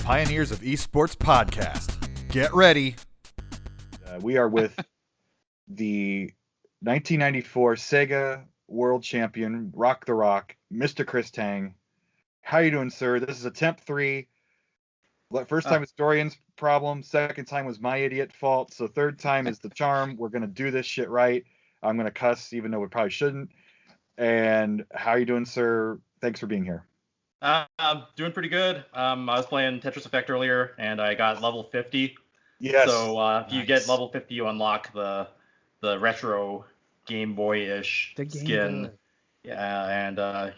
Pioneers of Esports podcast. Get ready. We are with the 1994 Sega World Champion, Rock the Rock, Mr. Chris Tang. How you doing, sir? This is attempt 3. First time was Dorion's problem. Second time was my idiot fault. So third time is the charm. We're going to do this shit right. I'm going to cuss, even though we probably shouldn't. And how you doing, sir? Thanks for being here. I'm doing pretty good. I was playing Tetris Effect earlier, and I got level 50. Yes. So if you get level 50, you unlock the retro Game Boy-ish skin. Boy. Yeah, and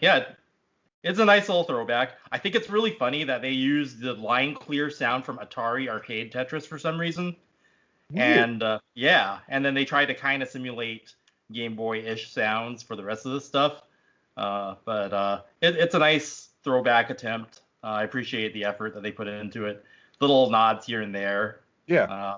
it's a nice little throwback. I think it's really funny that they use the line clear sound from Atari Arcade Tetris for some reason. Weird. And and then they try to kind of simulate Game Boy-ish sounds for the rest of the stuff. But it's a nice throwback attempt. I appreciate the effort that they put into it. Little nods here and there. Yeah.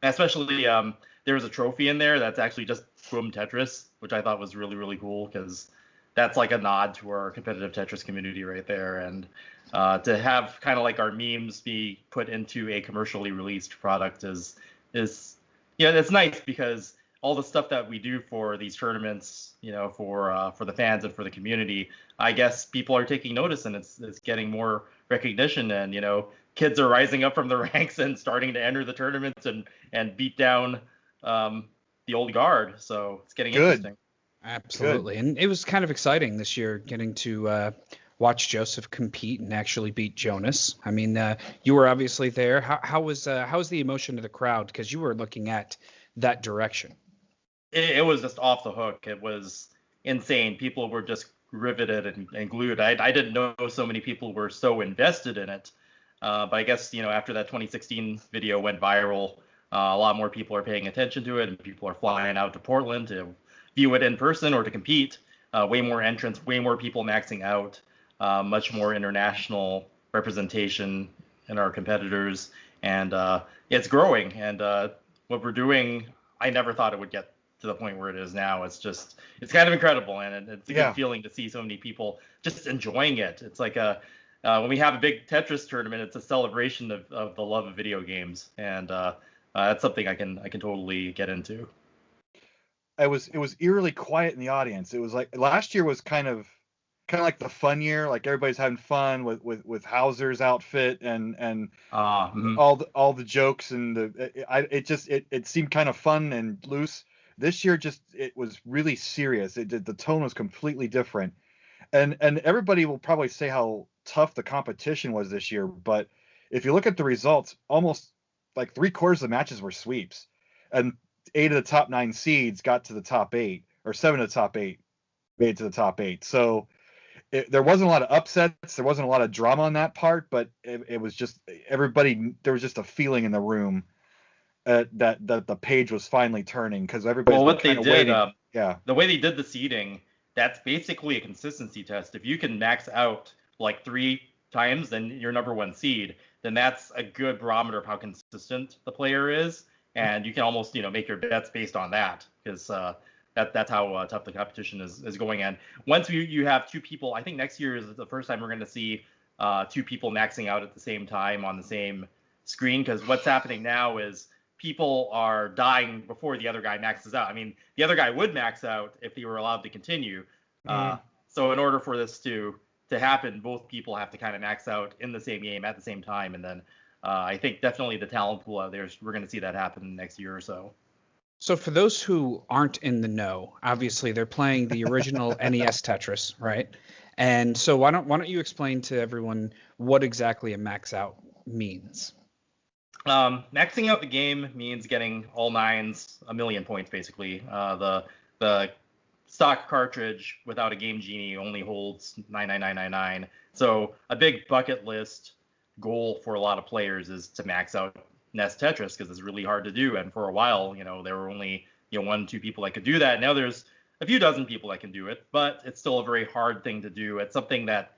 Especially there was a trophy in there that's actually just Boom Tetris, which I thought was really, really cool because that's like a nod to our competitive Tetris community right there. And to have kind of like our memes be put into a commercially released product is it's nice because all the stuff that we do for these tournaments, for the fans and for the community, I guess people are taking notice and it's getting more recognition, and kids are rising up from the ranks and starting to enter the tournaments and beat down the old guard. So it's getting interesting. Absolutely. Good. And it was kind of exciting this year getting to watch Joseph compete and actually beat Jonas. I mean, you were obviously there. How was the emotion of the crowd? Because you were looking at that direction. It was just off the hook. It was insane. People were just riveted and glued. I didn't know so many people were so invested in it. But I guess, after that 2016 video went viral, a lot more people are paying attention to it, and people are flying out to Portland to view it in person or to compete. Way more entrants, way more people maxing out, much more international representation in our competitors. And it's growing. And what we're doing, I never thought it would get to the point where it is now. It's kind of incredible, and it's a good feeling to see so many people just enjoying it. It's like when we have a big Tetris tournament, it's a celebration of the love of video games, and that's something I can totally get into. It was eerily quiet in the audience. It was like last year was kind of like the fun year, like everybody's having fun with Hauser's outfit and all the jokes, and it seemed kind of fun and loose. This year it was really serious. The tone was completely different, and everybody will probably say how tough the competition was this year, but if you look at the results, almost like 3/4 of the matches were sweeps, and 8 of the top 9 seeds got to the top 8, or 7 of the top 8 made it to the top 8. So there wasn't a lot of upsets, there wasn't a lot of drama on that part, but it was just everybody. There was just a feeling in the room that the page was finally turning, because everybody's what they did, waiting. The way they did the seeding, that's basically a consistency test. If you can max out like 3 times, then you're number 1 seed. Then that's a good barometer of how consistent the player is, and you can almost make your bets based on that, because that's how tough the competition is going. And once you have 2 people, I think next year is the first time we're going to see 2 people maxing out at the same time on the same screen, because what's happening now is people are dying before the other guy maxes out. I mean, the other guy would max out if he were allowed to continue. So in order for this to happen, both people have to kind of max out in the same game at the same time. And then I think definitely the talent pool out there, we're going to see that happen next year or so. So for those who aren't in the know, obviously they're playing the original NES Tetris, right? And so why don't you explain to everyone what exactly a max out means? Maxing out the game means getting all 9s, 1,000,000 points basically. The stock cartridge without a Game Genie only holds 99999. So a big bucket list goal for a lot of players is to max out NES Tetris, because it's really hard to do. And for a while, there were only 1-2 people that could do that. Now there's a few dozen people that can do it, but it's still a very hard thing to do. It's something that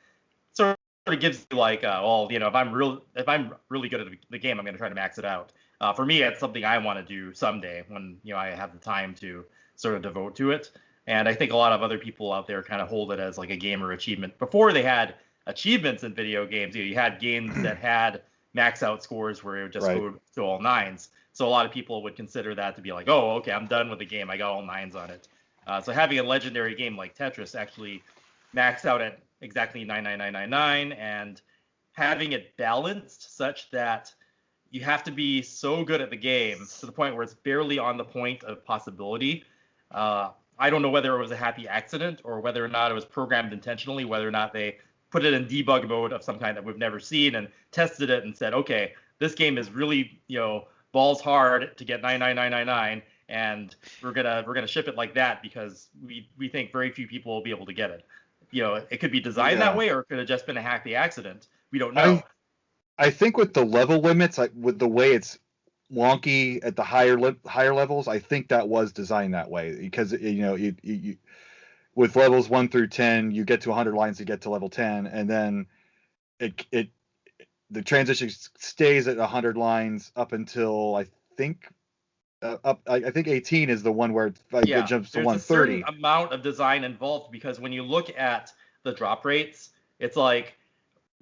sort of gives you like, if I'm really good at the game, I'm going to try to max it out. For me, it's something I want to do someday when I have the time to sort of devote to it. And I think a lot of other people out there kind of hold it as like a gamer achievement. Before they had achievements in video games, you had games that had max out scores where it would just go to all 9s. So a lot of people would consider that to be like, oh, okay, I'm done with the game. I got all 9s on it. So having a legendary game like Tetris actually max out at exactly 99999 and having it balanced such that you have to be so good at the game to the point where it's barely on the point of possibility. I don't know whether it was a happy accident or whether or not it was programmed intentionally, whether or not they put it in debug mode of some kind that we've never seen and tested it and said, okay, this game is really, balls hard to get 99999, and we're gonna ship it like that because we think very few people will be able to get it. It could be designed that way, or it could have just been a happy accident. We don't know. I think with the level limits, with the way it's wonky at the higher levels, I think that was designed that way because you with levels 1 through 10, you get to 100 lines to get to level 10, and then the transition stays at 100 lines up until I think 18 is the one where it jumps to 130. There's a certain amount of design involved because when you look at the drop rates, it's like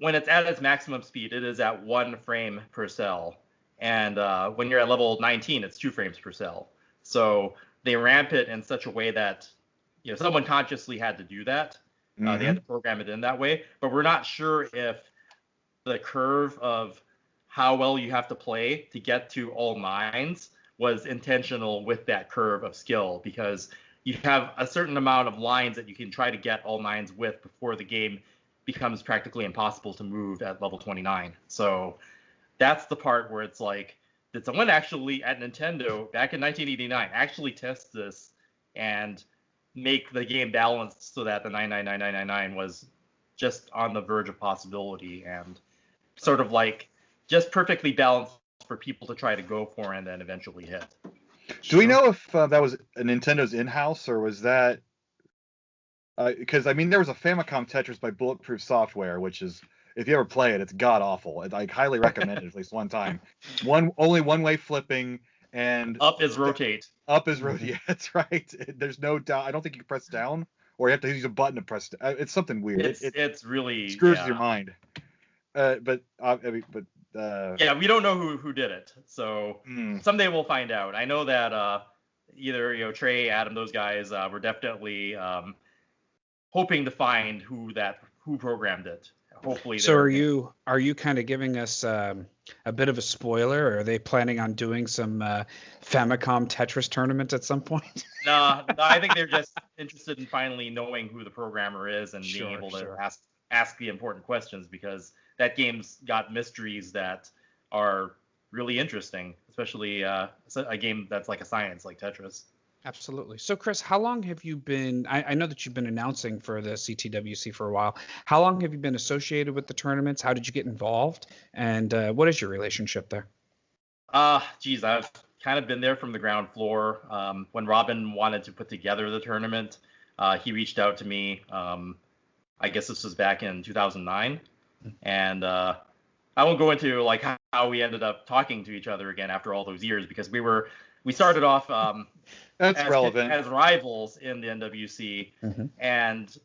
when it's at its maximum speed, it is at 1 frame per cell. And when you're at level 19, it's 2 frames per cell. So they ramp it in such a way that someone consciously had to do that. They had to program it in that way. But we're not sure if the curve of how well you have to play to get to all 9s was intentional with that curve of skill, because you have a certain amount of lines that you can try to get all 9s with before the game becomes practically impossible to move at level 29. So that's the part where it's like, did someone actually at Nintendo back in 1989 actually test this and make the game balanced so that the 99999 was just on the verge of possibility and sort of like just perfectly balanced for people to try to go for and then eventually hit? Do we know if that was Nintendo's in-house, or was that because there was a Famicom Tetris by Bulletproof Software, which is, if you ever play it, it's god awful. I highly recommend it at least one time. Only one way flipping, and up is rotate. Up is rotate. Yeah, that's right. There's no down. I don't think you can press down, or you have to use a button to press. It's something weird. It's really screws your mind. Yeah, we don't know who did it. So someday we'll find out. I know that either Trey, Adam, those guys were definitely hoping to find who programmed it. Hopefully. So are you kind of giving us a bit of a spoiler? Or are they planning on doing some Famicom Tetris tournament at some point? No, I think they're just interested in finally knowing who the programmer is and being able to ask the important questions, because that game's got mysteries that are really interesting, especially a game that's like a science like Tetris. Absolutely. So, Chris, how long have you been? I know that you've been announcing for the CTWC for a while. How long have you been associated with the tournaments? How did you get involved? And what is your relationship there? Geez, I've kind of been there from the ground floor. When Robin wanted to put together the tournament, he reached out to me. I guess this was back in 2009, and I won't go into like how we ended up talking to each other again after all those years, because we started off as rivals in the NWC, and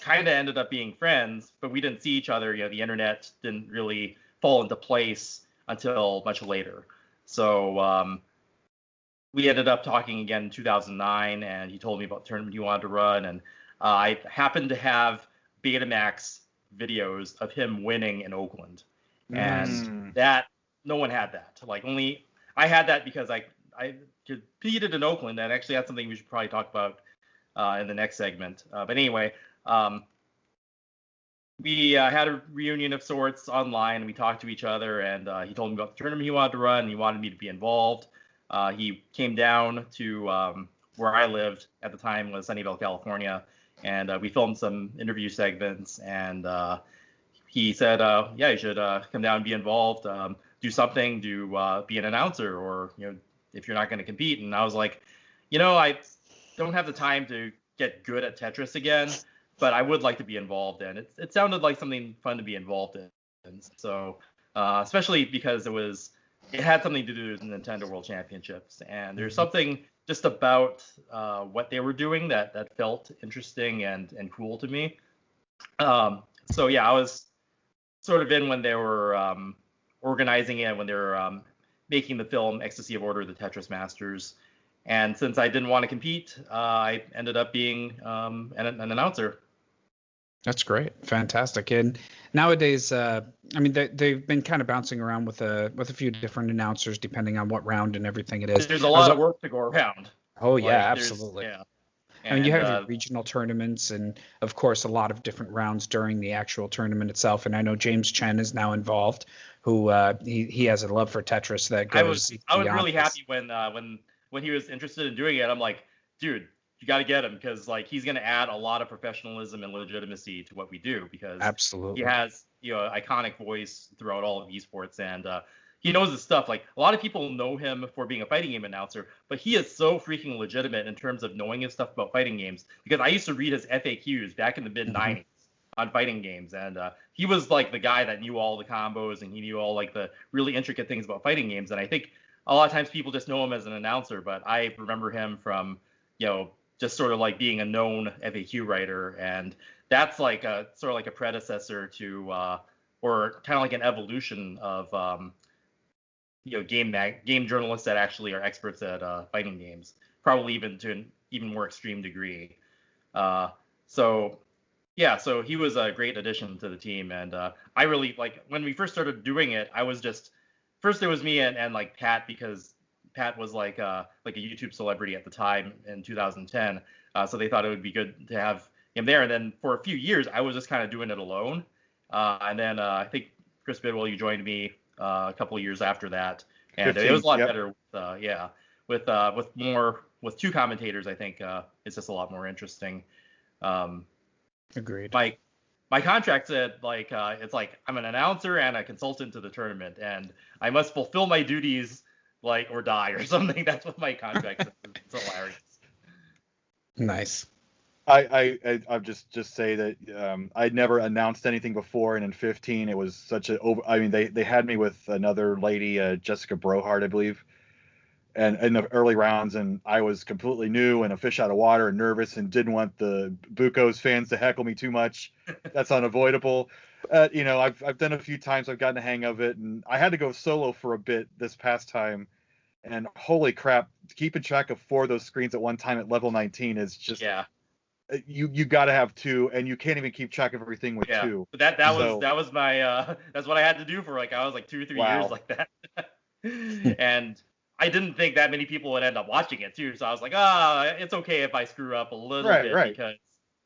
kind of ended up being friends, but we didn't see each other. The internet didn't really fall into place until much later. So we ended up talking again in 2009, and he told me about the tournament he wanted to run, and I happened to have Betamax videos of him winning in Oakland, and that no one had that. Like, only I had that because I competed in Oakland, and actually that's something we should probably talk about in the next segment. But anyway, we had a reunion of sorts online, and we talked to each other, and he told me about the tournament he wanted to run, and he wanted me to be involved. He came down to where I lived at the time, was Sunnyvale, California, and we filmed some interview segments, and he said, yeah, you should come down and be involved, do something, be an announcer, or if you're not going to compete. And I was like, I don't have the time to get good at Tetris again, but I would like to be involved in it. It sounded like something fun to be involved in. And so, especially because it had something to do with the Nintendo World Championships. And there's something just about what they were doing that felt interesting and cool to me. So yeah, I was sort of in when they were organizing it, when they were making the film Ecstasy of Order, the Tetris Masters. And since I didn't want to compete, I ended up being an announcer. That's great, fantastic. And nowadays, I mean, they've been kind of bouncing around with a few different announcers depending on what round and everything it is. There's a lot of work to go around. Oh yeah, absolutely. Yeah. I mean, you have your regional tournaments and, of course, a lot of different rounds during the actual tournament itself. And I know James Chen is now involved, who he has a love for Tetris that goes. I was really happy when he was interested in doing it. I'm like, dude, you got to get him, because like he's going to add a lot of professionalism and legitimacy to what we do, because absolutely he has iconic voice throughout all of esports, and he knows his stuff. Like, a lot of people know him for being a fighting game announcer, but he is so freaking legitimate in terms of knowing his stuff about fighting games, because I used to read his FAQs back in the mid 90s on fighting games, and he was like the guy that knew all the combos, and he knew all like the really intricate things about fighting games. And I think a lot of times people just know him as an announcer, but I remember him from just sort of like being a known FAQ writer, and that's like a sort of like a predecessor to or kind of like an evolution of game journalists that actually are experts at fighting games, probably even to an even more extreme degree. So he was a great addition to the team, and I really, like, when we first started doing it, I was just, first it was me and like Pat, because Pat was like a YouTube celebrity at the time in 2010, so they thought it would be good to have him there. And then for a few years, I was just kind of doing it alone, and then I think Chris Bidwell, you joined me a couple of years after that, and 15, it was a lot better with two commentators. I think it's just a lot more interesting. Agreed. My contract said like it's like I'm an announcer and a consultant to the tournament, and I must fulfill my duties like or die or something. That's what my contract says. It's hilarious. Nice. I just say that I'd never announced anything before, and in 15 it was such a I mean, they had me with another lady, Jessica Brohart, I believe, and in the early rounds, and I was completely new and a fish out of water and nervous and didn't want the Bucos fans to heckle me too much. That's unavoidable. I've done a few times. I've gotten the hang of it, and I had to go solo for a bit this past time. And holy crap, keeping track of 4 of those screens at one time at level 19 is just, yeah. You got to have 2, and you can't even keep track of everything with 2. But that was my that's what I had to do for I was like 2 or 3 years like that. And I didn't think that many people would end up watching it too, so I was like, it's okay if I screw up a little bit,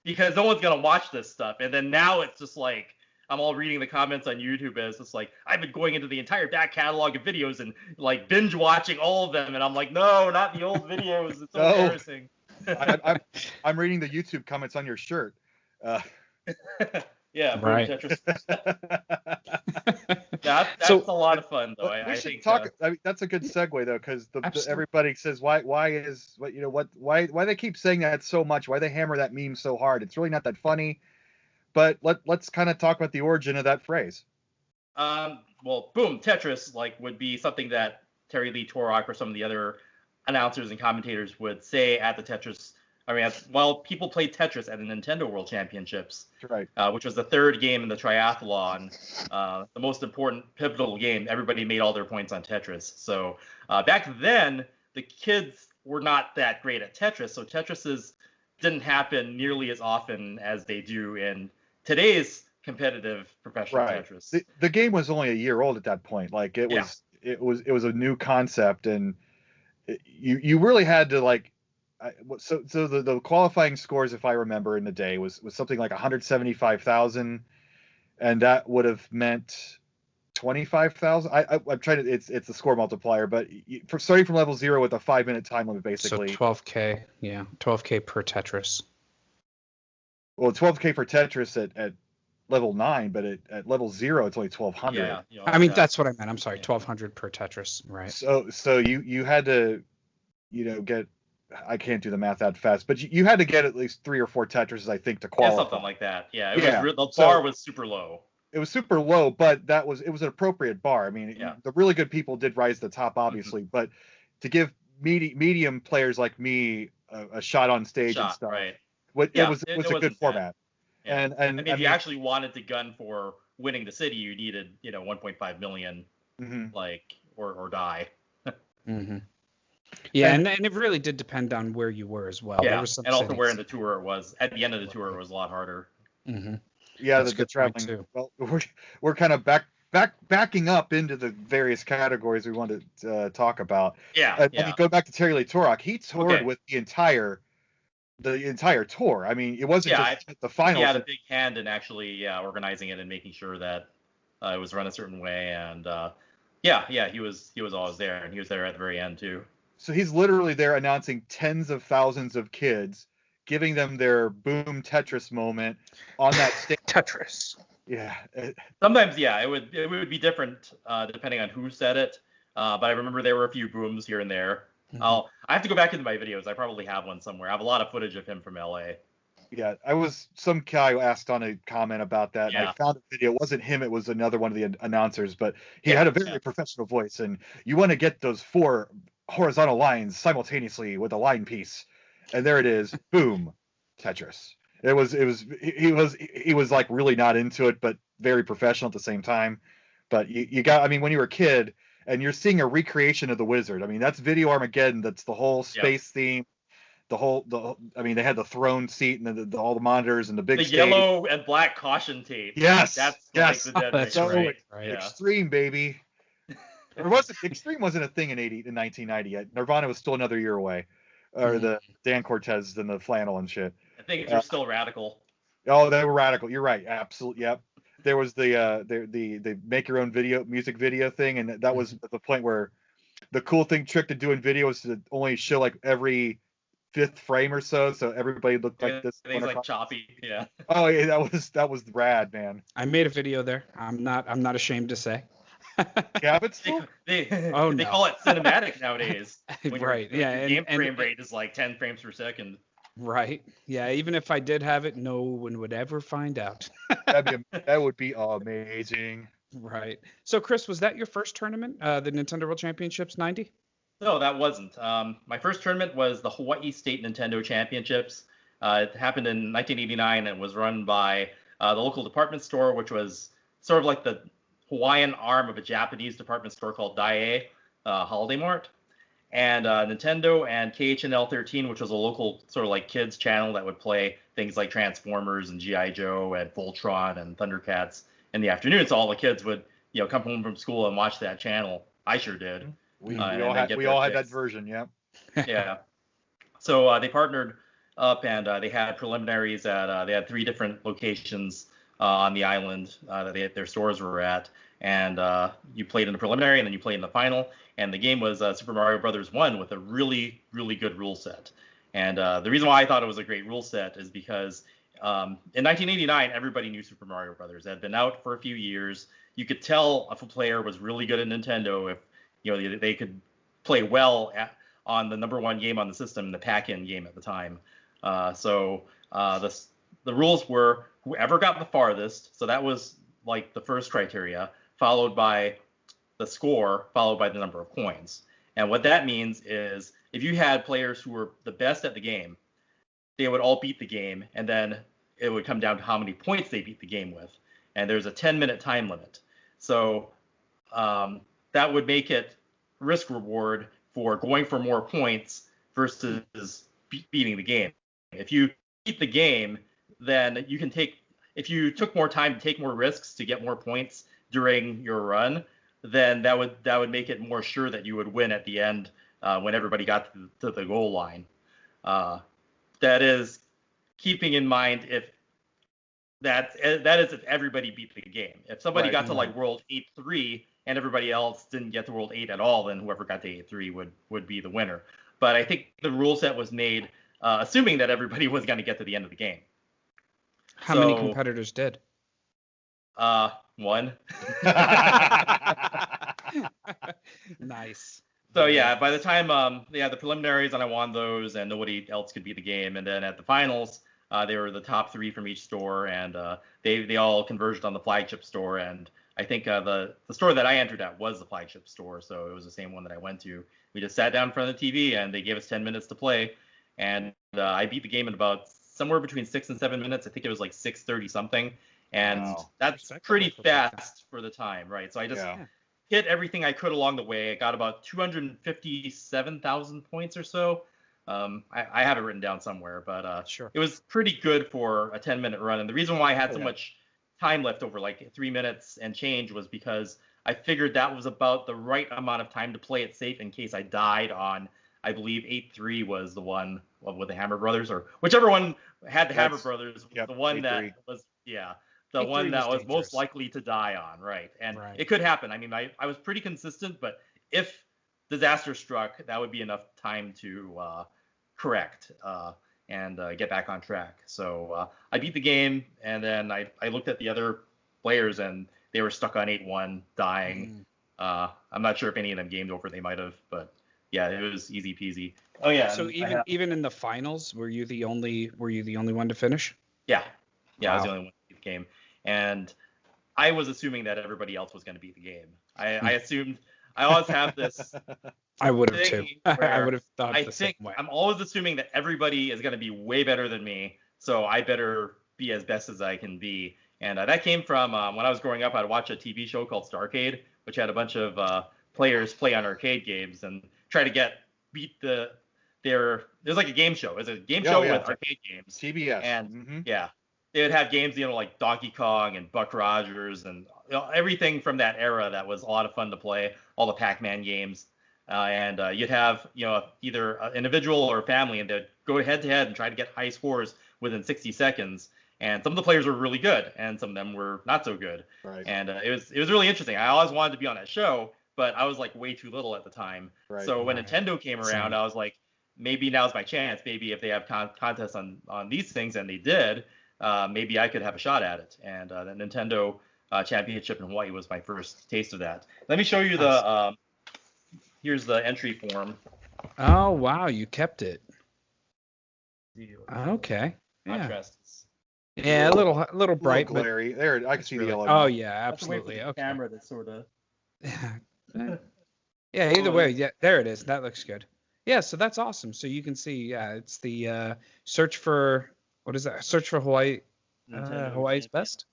because no one's gonna watch this stuff. And then now it's just like I'm all reading the comments on YouTube, and it's just like I've been going into the entire back catalog of videos and like binge watching all of them, and I'm like, no, not the old videos. It's so embarrassing. I'm reading the YouTube comments on your shirt. Yeah, right. Tetris. That's a lot of fun, though. I think talk. I mean, that's a good segue though, because everybody says why they keep saying that so much? Why they hammer that meme so hard? It's really not that funny. But let's kind of talk about the origin of that phrase. Well, boom, Tetris would be something that Terry Lee Torok or some of the other announcers and commentators would say at the Tetris. I mean, while people played Tetris at the Nintendo World Championships, right, which was the third game in the triathlon, the most important pivotal game, everybody made all their points on Tetris. So back then, the kids were not that great at Tetris, so Tetrises didn't happen nearly as often as they do in today's competitive professional Tetris. The game was only a year old at that point. Like it was a new concept, and you really had to so the qualifying scores, if I remember in the day, was something like 175,000, and that would have meant 25,000. I'm trying to it's the score multiplier, but for starting from level 0 with a 5-minute time limit, basically. So 12K, yeah, 12K per Tetris. Well, 12K for Tetris at level 9, but at level 0 it's only 1,200. Yeah, I mean that's what I meant. I'm sorry, 1,200 per Tetris, right? So you had to get. I can't do the math that fast, but you had to get at least 3 or 4 Tetrises, I think, to qualify. Yeah, something like that. Yeah, the bar was super low. It was super low, but it was an appropriate bar. I mean, the really good people did rise to the top, obviously, but to give medium players like me a shot on stage and stuff, right. It was a good format. Yeah. And if you actually wanted to gun for winning the city, you needed 1.5 million like or die. Mm-hmm. Yeah, and it really did depend on where you were as well. Yeah, There were some and also cities. where in the tour it was. At the end of the tour, it was a lot harder. Mm-hmm. Yeah, That's the traveling. too. Well, we're kind of backing up into the various categories we wanted to talk about. Yeah. I mean, go back to Terry Lee Torok. He toured with the entire tour. I mean, it wasn't just the finals. He had a big hand in actually organizing it and making sure that it was run a certain way. And he was always there, and he was there at the very end too. So he's literally there announcing tens of thousands of kids, giving them their boom Tetris moment on that stage. Tetris. Yeah. Sometimes, it would be different depending on who said it. But I remember there were a few booms here and there. I have to go back into my videos. I probably have one somewhere. I have a lot of footage of him from LA. Yeah, some guy asked on a comment about that. And I found a video. It wasn't him. It was another one of the announcers, but he had a very professional voice. And you want to get those 4 horizontal lines simultaneously with a line piece, and there it is. Boom, Tetris. He was like really not into it, but very professional at the same time. But you got, I mean, when you were a kid and you're seeing a recreation of the Wizard, I mean, that's Video Armageddon. That's the whole space theme. I mean, they had the throne seat and all the monitors and the big the stage. Yellow and black caution tape. Yes, that's yes. Like the dead that's right. Right. Extreme, baby. Extreme wasn't a thing in 1990 yet. Nirvana was still another year away, or the Dan Cortez and the flannel and shit. I think they're still radical. Oh, they were radical. You're right. Absolutely. Yep. There was the make your own music video thing, and that was the point where the cool trick to doing video was to only show like every 5th frame or so everybody looked like this. Things like choppy. Yeah. Oh yeah, that was rad, man. I made a video there. I'm not ashamed to say. Yeah, but they call it cinematic nowadays. Right. Yeah. The game frame rate is like 10 frames per second. Right. Yeah. Even if I did have it, no one would ever find out. that would be amazing. Right. So, Chris, was that your first tournament, the Nintendo World Championships '90? No, that wasn't. My first tournament was the Hawaii State Nintendo Championships. It happened in 1989 and was run by the local department store, which was sort of like the Hawaiian arm of a Japanese department store called Daiei Holiday Mart. And Nintendo and KHNL 13, which was a local sort of like kids channel that would play things like Transformers and G.I. Joe and Voltron and Thundercats in the afternoon. So all the kids would, come home from school and watch that channel. I sure did. We all had that version, yeah. Yeah. So they partnered up and they had preliminaries at they had 3 different locations on the island that their stores were at, and you played in the preliminary and then you played in the final. And the game was Super Mario Brothers 1 with a really, really good rule set. And the reason why I thought it was a great rule set is because in 1989 everybody knew Super Mario Brothers. It had been out for a few years. You could tell if a player was really good at Nintendo if they could play well on the #1 game on the system, the pack-in game at the time. So the rules were whoever got the farthest, so that was like the first criteria, followed by the score, followed by the number of coins. And what that means is if you had players who were the best at the game, they would all beat the game, and then it would come down to how many points they beat the game with. And there's a 10-minute time limit. So that would make it risk reward for going for more points versus beating the game. If you beat the game, then you can if you took more time to take more risks to get more points during your run, then that would make it more sure that you would win at the end when everybody got to the goal line. That is keeping in mind if that is if everybody beat the game. If somebody got to like World 8-3 and everybody else didn't get to World 8 at all, then whoever got to 8-3 would be the winner. But I think the rule set was made assuming that everybody was going to get to the end of the game. How many competitors did? One. Nice. So yeah, by the time the preliminaries, and I won those, and nobody else could beat the game, and then at the finals, they were the top 3 from each store, and they all converged on the flagship store, and I think the store that I entered at was the flagship store, so it was the same one that I went to. We just sat down in front of the TV, and they gave us 10 minutes to play, and I beat the game in about somewhere between 6 and 7 minutes. I think it was like 6:30 something, and that's pretty fast for the time, right? So I just hit everything I could along the way. I got about 257,000 points or so. I have it written down somewhere, but Sure. It was pretty good for a 10-minute run. And the reason why I had so much time left over, like 3 minutes and change, was because I figured that was about the right amount of time to play it safe in case I died on, I believe 8-3 was the one with the Hammer Brothers, or whichever one had the Hammer Brothers, the one 8-3. that was, the one that was most likely to die on, right? And it could happen. I mean, I was pretty consistent, but if disaster struck, that would be enough time to correct and get back on track. So I beat the game, and then I looked at the other players, and they were stuck on 8-1, dying. I'm not sure if any of them gamed over. They might have, but yeah, it was easy peasy. Oh yeah. So even in the finals, were you the only one to finish? Yeah. Wow. I was the only one to beat the game, and I was assuming that everybody else was going to beat the game. I assumed. I always have this. I would have too. I would have thought the same way. I'm always assuming that everybody is going to be way better than me, so I better be as best as I can be. And that came from when I was growing up. I'd watch a TV show called Starcade, which had a bunch of players play on arcade games and try to beat there's like a game show. It was a game show with arcade games. TBS. And they would have games, like Donkey Kong and Buck Rogers and everything from that era that was a lot of fun to play. All the Pac-Man games, and you'd have either an individual or a family, and they'd go head to head and try to get high scores within 60 seconds. And some of the players were really good, and some of them were not so good. Right. And it was really interesting. I always wanted to be on that show, but I was like way too little at the time. Right. So when Nintendo came around, I was like, maybe now's my chance. Maybe if they have contests on these things, and they did, maybe I could have a shot at it. And the Nintendo Championship in Hawaii was my first taste of that. Let me show you here's the entry form. Oh wow, you kept it. Okay. Contrast. Yeah, a little bright, but glary. There, I can see the yellow. Oh yeah, absolutely. Okay. Camera that's sort of. Yeah. Either way, yeah, there it is. That looks good. Yeah, so that's awesome. So you can see, it's the search for Hawaii, Hawaii's best.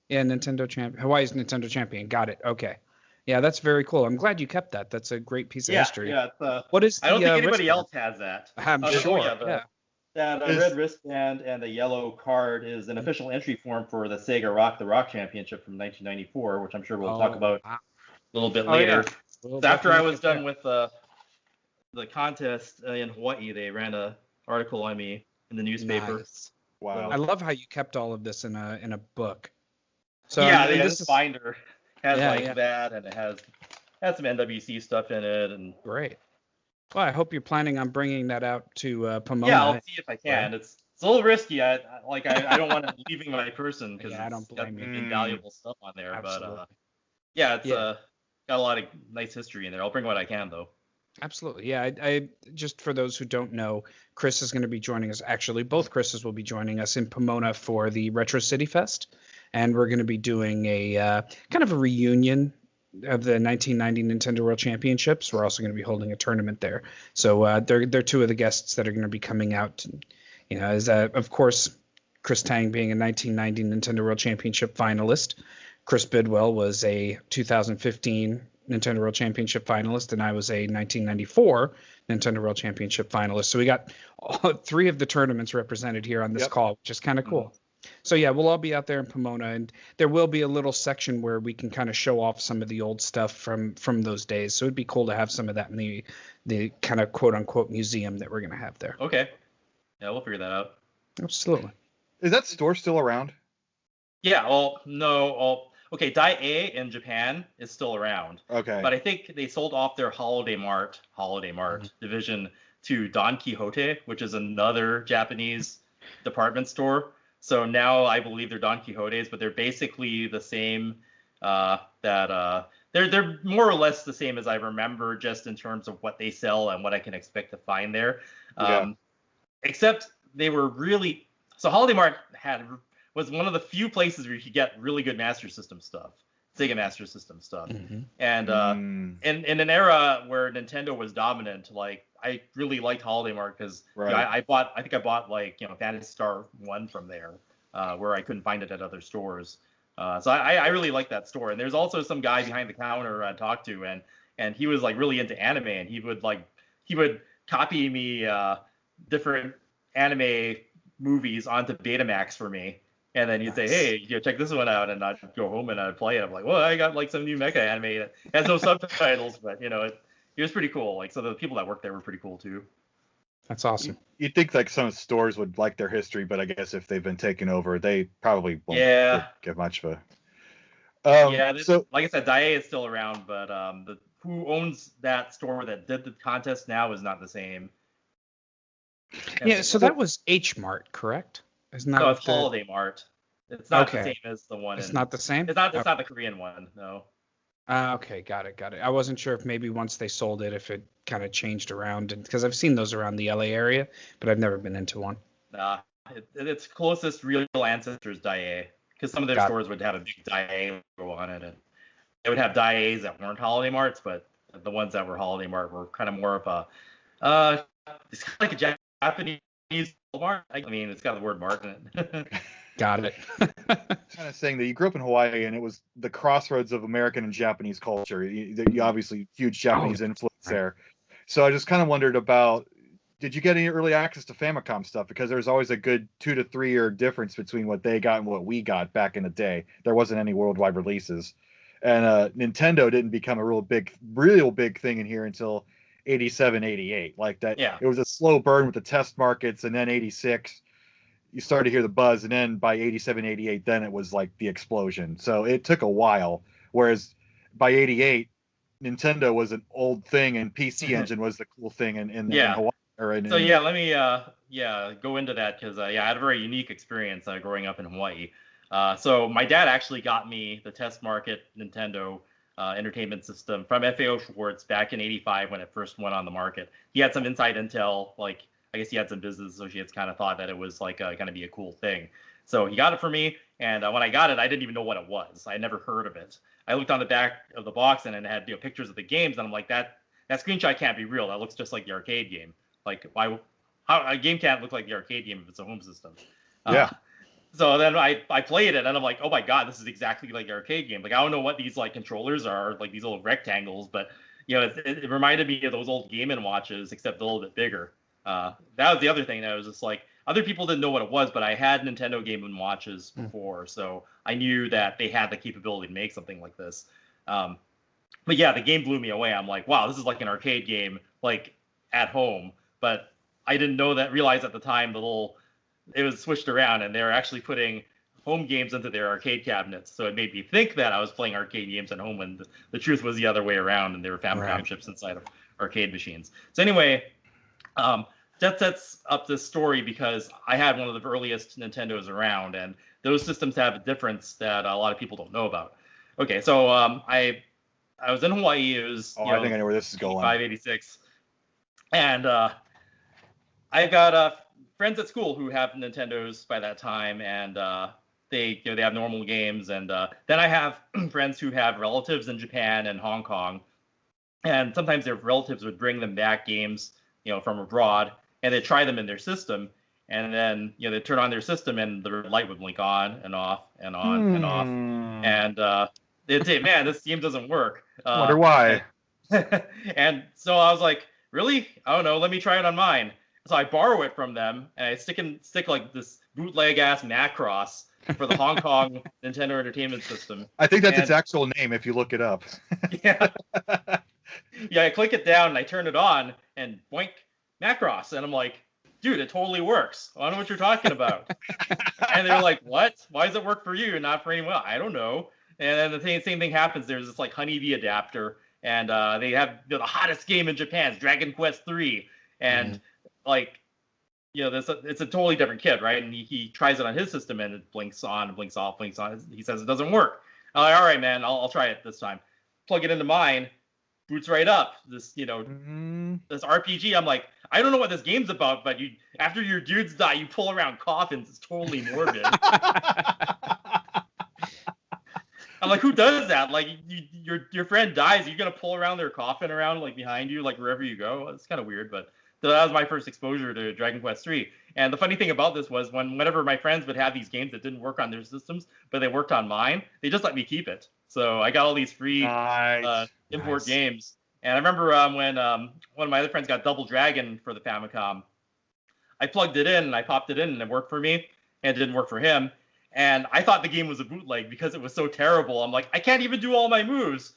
Yeah, Hawaii's Nintendo champion. Got it. Okay. Yeah, that's very cool. I'm glad you kept that. That's a great piece of history. Yeah. What is? I don't think anybody else has that. I'm sure. That red wristband and the yellow card is an official entry form for the Sega Rock the Rock Championship from 1994, which I'm sure we'll talk about a little bit later. Yeah. So after I was done with the contest in Hawaii, they ran an article on me in the newspaper. Nice. Wow. I love how you kept all of this in a book. So this binder has that, and it has some NWC stuff in it, and great. Well, I hope you're planning on bringing that out to Pomona. Yeah, I'll see if I can. Right. It's a little risky. I don't want to leaving my person because I don't blame you. Invaluable stuff on there. Absolutely. But it's got a lot of nice history in there. I'll bring what I can though. Absolutely. Yeah. I just for those who don't know, Chris is going to be joining us. Actually, both Chris's will be joining us in Pomona for the Retro City Fest, and we're going to be doing a kind of a reunion of the 1990 Nintendo World Championships. We're also going to be holding a tournament there. So they're two of the guests that are going to be coming out. As of course, Chris Tang being a 1990 Nintendo World Championship finalist. Chris Bidwell was a 2015 Nintendo World Championship finalist, and I was a 1994 Nintendo World Championship finalist. So we got all three of the tournaments represented here on this call, which is kind of cool. So yeah, we'll all be out there in Pomona, and there will be a little section where we can kind of show off some of the old stuff from those days. So it'd be cool to have some of that in the kind of quote unquote museum that we're going to have there. Okay. Yeah, we'll figure that out. Absolutely. Is that store still around? Yeah. Well, no. Okay, Dai-A in Japan is still around. Okay. But I think they sold off their Holiday Mart division to Don Quixote, which is another Japanese department store. So now I believe they're Don Quixotes, but they're basically the same. They're more or less the same as I remember, just in terms of what they sell and what I can expect to find there. Except they were really Holiday Mart was one of the few places where you could get really good Master System stuff, Sega Master System stuff. And in an era where Nintendo was dominant, like I really liked Holiday Mart because I bought like Phantasy Star 1 from there, where I couldn't find it at other stores. So I really like that store. And there's also some guy behind the counter I talked to, and he was like really into anime, and he would copy me different anime movies onto Betamax for me. And then you'd say, hey, check this one out, and I'd go home and I'd play it. I'm like, well, I got like some new mecha anime. It has no subtitles, but it was pretty cool. Like, so the people that worked there were pretty cool too. That's awesome. You'd think like some stores would like their history, but I guess if they've been taken over, they probably won't give much of a. So like I said, Daiei is still around, but who owns that store that did the contest now is not the same. Yeah, so that was H Mart, correct? No, it's Holiday Mart. It's not the same as the one. It's not the same? It's not the Korean one, no. Okay, got it. I wasn't sure if maybe once they sold it, if it kind of changed around, because I've seen those around the LA area, but I've never been into one. Nah, its closest real ancestor is Daiei, because some of their stores would have a big Daiei logo on it, and they would have Daieis that weren't Holiday Marts, but the ones that were Holiday Mart were kind of more of a, it's kind of like a Japanese Mart. I mean, it's got the word Mart in it. Got it. Kind of saying that you grew up in Hawaii and it was the crossroads of American and Japanese culture. You obviously huge Japanese influence there. So I just kind of wondered about, did you get any early access to Famicom stuff? Because there's always a good 2 to 3 year difference between what they got and what we got back in the day. There wasn't any worldwide releases. And Nintendo didn't become a real big thing in here until 87, 88. Like that. Yeah. It was a slow burn with the test markets, and then 86. You started to hear the buzz, and then by 87, 88, then it was like the explosion. So it took a while. Whereas by 88, Nintendo was an old thing, and PC Engine was the cool thing in Hawaii. Let me go into that, because I had a very unique experience growing up in Hawaii. So my dad actually got me the test market Nintendo entertainment system from FAO Schwartz back in 85 when it first went on the market. He had some inside intel, like I guess he had some business associates kind of thought that it was like going to be a cool thing. So he got it for me, and when I got it, I didn't even know what it was. I had never heard of it. I looked on the back of the box, and it had pictures of the games, and I'm like, that screenshot can't be real. That looks just like the arcade game. Like, how a game can't look like the arcade game if it's a home system? So then I played it, and I'm like, oh my god, this is exactly like the arcade game. Like, I don't know what these like controllers are, like these little rectangles, but it reminded me of those old Game & Watches, except a little bit bigger. That was the other thing that was just like, other people didn't know what it was, but I had Nintendo Game & Watches before, so I knew that they had the capability to make something like this. But yeah, the game blew me away. I'm like, wow, this is like an arcade game, like at home. But I didn't realize at the time it was switched around, and they were actually putting home games into their arcade cabinets. So it made me think that I was playing arcade games at home, when the truth was the other way around, and they were Famicom chips inside of arcade machines. So anyway, that sets up this story because I had one of the earliest Nintendos around, and those systems have a difference that a lot of people don't know about. Okay, so I was in Hawaii. It was I think I know where this is going. 586, and I've got friends at school who have Nintendos by that time, and they have normal games, and then I have friends who have relatives in Japan and Hong Kong, and sometimes their relatives would bring them back games from abroad, and they try them in their system, and then they turn on their system and the light would blink on and off and on and off, and they'd say, man, this game doesn't work. Wonder why. And so I was like, really? I don't know, let me try it on mine. So I borrow it from them, and I stick like this bootleg ass Macross for the Hong Kong Nintendo Entertainment System. I think that's its actual name if you look it up. Yeah. Yeah, I click it down and I turn it on, and boink, Macross. And I'm like, dude, it totally works. I don't know what you're talking about. And they're like, what? Why does it work for you and not for anyone else? I don't know. And then the same thing happens. There's this like Honeybee adapter, and they have the hottest game in Japan, Dragon Quest 3, and like, it's a totally different kid, right? And he tries it on his system, and it blinks on, blinks off, blinks on. He says it doesn't work. I'm like, all right, man, I'll try it this time. Plug it into mine, boots right up. This this RPG. I'm like, I don't know what this game's about, but after your dudes die, you pull around coffins. It's totally morbid. I'm like, who does that? Like, your friend dies, you're gonna pull around their coffin around like behind you, like wherever you go. It's kind of weird, but So that was my first exposure to Dragon Quest 3. And the funny thing about this was whenever my friends would have these games that didn't work on their systems, but they worked on mine, they just let me keep it. So I got all these free import games. And I remember when one of my other friends got Double Dragon for the Famicom, I plugged it in and I popped it in and it worked for me, and it didn't work for him. And I thought the game was a bootleg because it was so terrible. I'm like, I can't even do all my moves.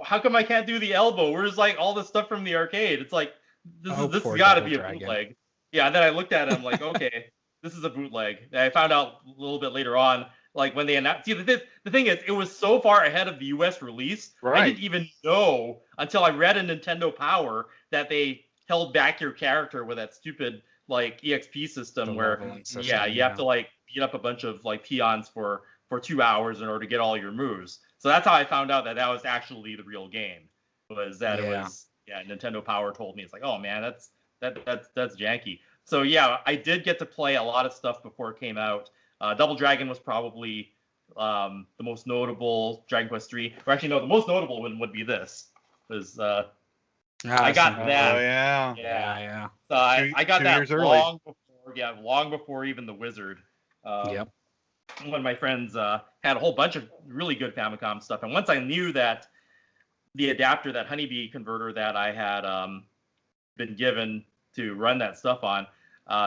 How come I can't do the elbow? Where's like all the stuff from the arcade? It's like, this has got to be a bootleg. Yeah, and then I looked at it, I'm like, okay, this is a bootleg. And I found out a little bit later on, like when they announced. See, the thing is, it was so far ahead of the U.S. release, I didn't even know until I read in Nintendo Power that they held back your character with that stupid like EXP system where, you have to like beat up a bunch of like peons for 2 hours in order to get all your moves. So that's how I found out that was actually the real game. Was that it was Nintendo Power told me. It's like, oh man, that's janky. So yeah, I did get to play a lot of stuff before it came out. Double Dragon was probably the most notable. Dragon Quest 3. Or actually, no, the most notable one would be this. Was I got that. Oh yeah. Yeah. So I got that long before even the Wizard. One of my friends had a whole bunch of really good Famicom stuff, and once I knew that the adapter, that Honeybee converter that I had been given to run that stuff on,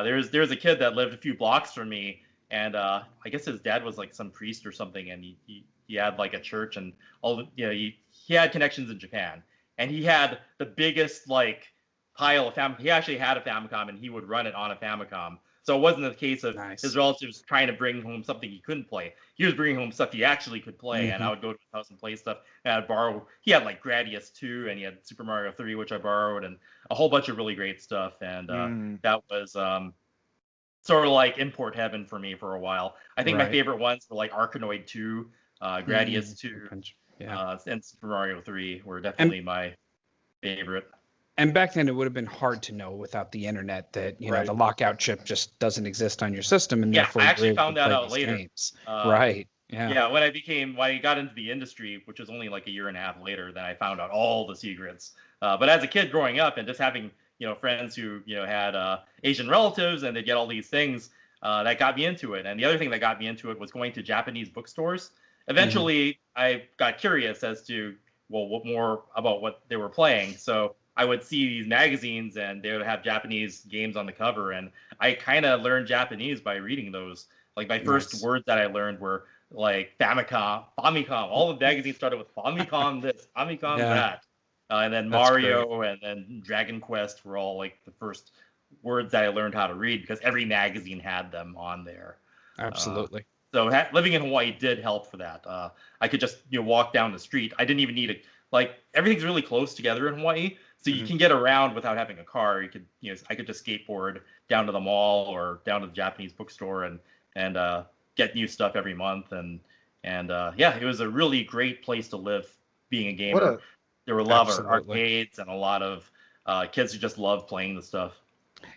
there's a kid that lived a few blocks from me, and I guess his dad was like some priest or something, and he had like a church and all the, he had connections in Japan, and he had the biggest like pile of Famicom. He actually had a Famicom, and he would run it on a Famicom. So it wasn't a case of his relatives trying to bring home something he couldn't play. He was bringing home stuff he actually could play, and I would go to his house and play stuff. And I'd borrow. He had like Gradius 2, and he had Super Mario 3, which I borrowed, and a whole bunch of really great stuff. And that was sort of like import heaven for me for a while. I think my favorite ones were like Arkanoid 2, Gradius 2, and Super Mario 3 were definitely my favorite. And back then, it would have been hard to know without the internet that the lockout chip just doesn't exist on your system, and therefore I actually found that out later. Yeah. When I got into the industry, which was only like a year and a half later, then I found out all the secrets. But as a kid growing up and just having friends who had Asian relatives, and they'd get all these things, that got me into it. And the other thing that got me into it was going to Japanese bookstores. Eventually, I got curious as to what more about what they were playing. So I would see these magazines, and they would have Japanese games on the cover, and I kind of learned Japanese by reading those. Like my first words that I learned were like Famicom. All the magazines started with Famicom this, Famicom that, and then That's Mario and then Dragon Quest were all like the first words that I learned how to read, because every magazine had them on there. Absolutely. So living in Hawaii did help for that. I could just walk down the street. I didn't even need everything's really close together in Hawaii. So you can get around without having a car. You could, I could just skateboard down to the mall or down to the Japanese bookstore and get new stuff every month. And it was a really great place to live being a gamer. There were a lot of arcades and a lot of kids who just loved playing the stuff.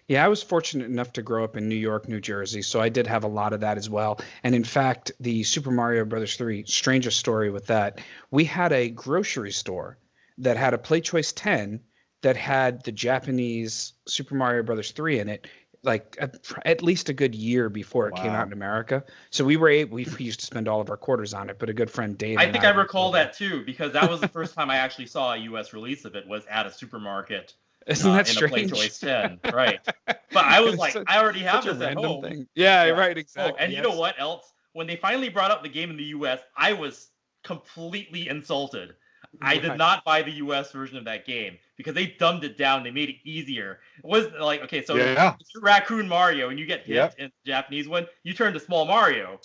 Yeah, I was fortunate enough to grow up in New York, New Jersey, so I did have a lot of that as well. And in fact, the Super Mario Brothers 3, strangest story with that, we had a grocery store that had a Play Choice 10 that had the Japanese Super Mario Brothers 3 in it, like at least a good year before it came out in America. So we used to spend all of our quarters on it, but a good friend Dave. I think I recall that too, because that was the first time I actually saw a U.S. release of it, was at a supermarket. Isn't that strange? In a Play Choice 10, right? But I was like, I already have this at home. Thing. Yeah, right, exactly. Oh, and you know what else? When they finally brought up the game in the U.S., I was completely insulted. I did not buy the US version of that game because they dumbed it down. They made it easier. It was like, okay, so if you're Raccoon Mario and you get hit in the Japanese one, you turn to Small Mario.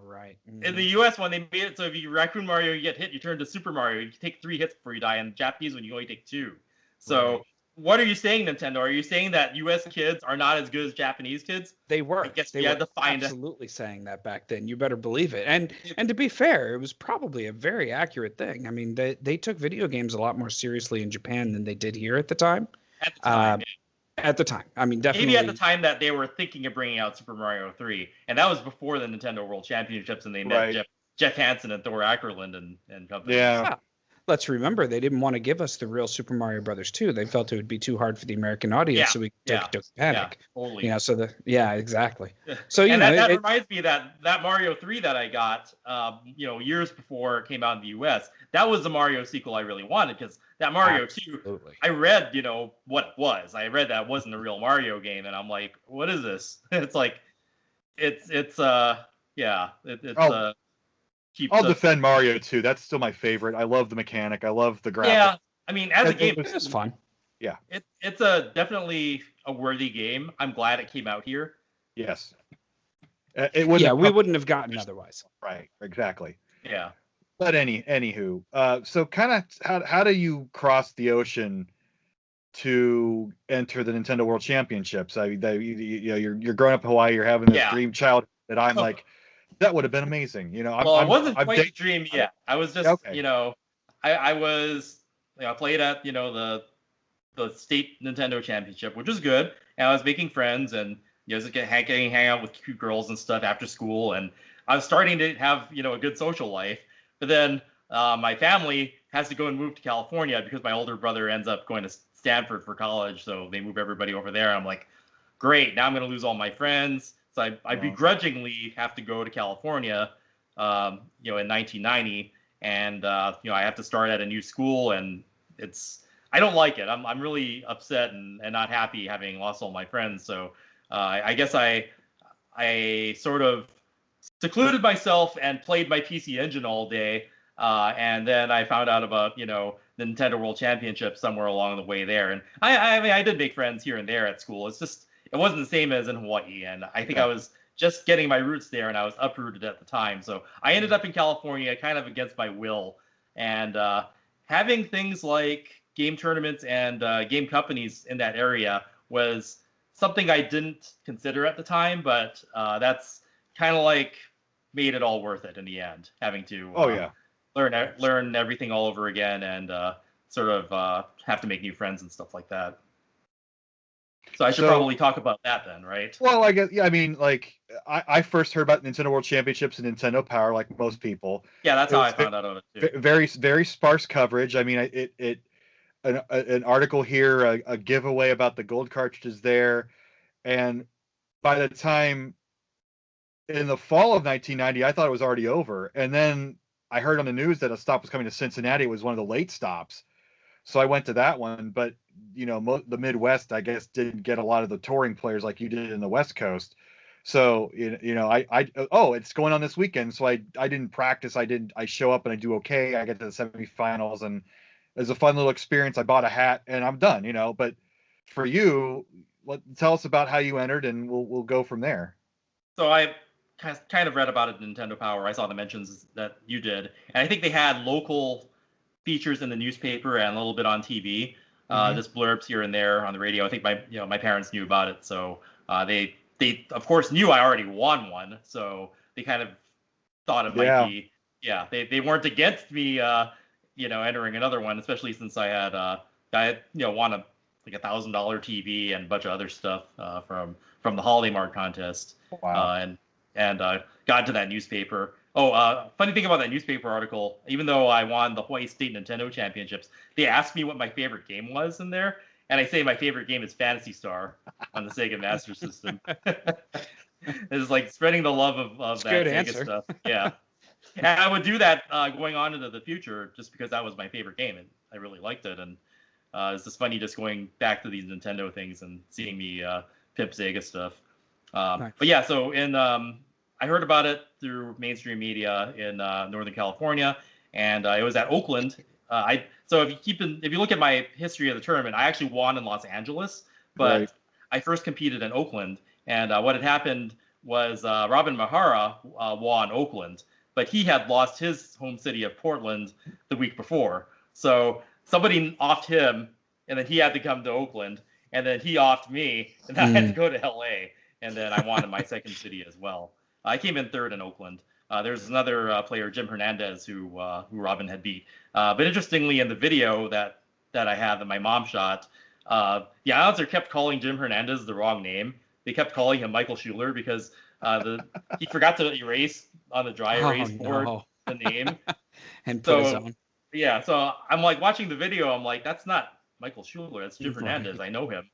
Right. In the US one, they made it so if you Raccoon Mario, you get hit, you turn to Super Mario. You take 3 hits before you die. In the Japanese one, you only take 2. So what are you saying, Nintendo? Are you saying that US kids are not as good as Japanese kids? They were. I guess they were absolutely saying that back then. You better believe it. And to be fair, it was probably a very accurate thing. I mean, they took video games a lot more seriously in Japan than they did here at the time. At the time. I mean, definitely. Maybe at the time that they were thinking of bringing out Super Mario 3. And that was before the Nintendo World Championships, and they met Jeff Hansen and Thor Ackerland and company. Yeah. let's remember, they didn't want to give us the real Super Mario Brothers 2. They felt it would be too hard for the American audience, so we took Panic. Yeah, totally. You know, so exactly. So and that reminds me that Mario 3 that I got, years before it came out in the U.S. That was the Mario sequel I really wanted, because that Mario 2, I read, what it was. I read that it wasn't a real Mario game, and I'm like, what is this? It's like, I'll defend Mario 2. That's still my favorite. I love the mechanic. I love the graphics. Yeah, I mean, as a game, it's fun. Yeah. It's definitely a worthy game. I'm glad it came out here. Yes. We wouldn't have gotten otherwise. Right. Exactly. Yeah. But anywho, so kind of how do you cross the ocean to enter the Nintendo World Championships? You're growing up in Hawaii. You're having this dream child that I'm like. That would have been amazing, it wasn't quite a dream yet. I was just, I was, I played at, the state Nintendo Championship, which was good, and I was making friends and just hang out with cute girls and stuff after school, and I was starting to have, a good social life. But then my family has to go and move to California because my older brother ends up going to Stanford for college, so they move everybody over there. I'm like, great, now I'm going to lose all my friends. So I begrudgingly have to go to California, in 1990, and I have to start at a new school, and I don't like it. I'm really upset and not happy having lost all my friends. So I guess I sort of secluded myself and played my PC Engine all day, and then I found out about the Nintendo World Championships somewhere along the way there, and I did make friends here and there at school. It's just it wasn't the same as in Hawaii, and I think I was just getting my roots there, and I was uprooted at the time. So I ended up in California kind of against my will, and having things like game tournaments and game companies in that area was something I didn't consider at the time, but that's kind of like made it all worth it in the end, having to learn everything all over again and sort of have to make new friends and stuff like that. So I should probably talk about that then, right? Well, I guess, I mean, like, I first heard about Nintendo World Championships and Nintendo Power, like most people. Yeah, that's how I found out of it, too. Very, very sparse coverage. I mean, an article here, a giveaway about the gold cartridges there. And by the time in the fall of 1990, I thought it was already over. And then I heard on the news that a stop was coming to Cincinnati. It was one of the late stops. So I went to that one, but the Midwest, I guess, didn't get a lot of the touring players like you did in the West Coast. So it's going on this weekend. So I didn't practice. I show up and I do okay. I get to the semifinals, and it was a fun little experience. I bought a hat and I'm done. But for you, tell us about how you entered, and we'll go from there. So I kind of read about it in Nintendo Power. I saw the mentions that you did, and I think they had local features in the newspaper and a little bit on TV. Just blurbs here and there on the radio. I think my parents knew about it, so they of course knew I already won one, so they kind of thought it might be they weren't against me entering another one, especially since I had won a $1,000 TV and a bunch of other stuff from the Holiday Mart contest. Wow. And got into that newspaper. Funny thing about that newspaper article, even though I won the Hawaii State Nintendo Championships, they asked me what my favorite game was in there, and I say my favorite game is Phantasy Star on the Sega Master System. It's like spreading the love of that Sega answer. Stuff. Yeah. And I would do that going on into the future just because that was my favorite game, and I really liked it. And it's just funny just going back to these Nintendo things and seeing me pimp Sega stuff. Nice. But yeah, so I heard about it through mainstream media in Northern California, and it was at Oakland. So if you look at my history of the tournament, I actually won in Los Angeles, but I first competed in Oakland. And what had happened was Robin Mahara won Oakland, but he had lost his home city of Portland the week before. So somebody offed him, and then he had to come to Oakland, and then he offed me, and I had to go to LA, and then I won in my second city as well. I came in third in Oakland. There's another player, Jim Hernandez, who Robin had beat. But interestingly, in the video that I have that my mom shot, the announcer kept calling Jim Hernandez the wrong name. They kept calling him Michael Schuler because he forgot to erase on the dry erase board the name. And put his own. Yeah, so I'm like watching the video. I'm like, that's not Michael Schuler. That's Jim Fernandez. I know him.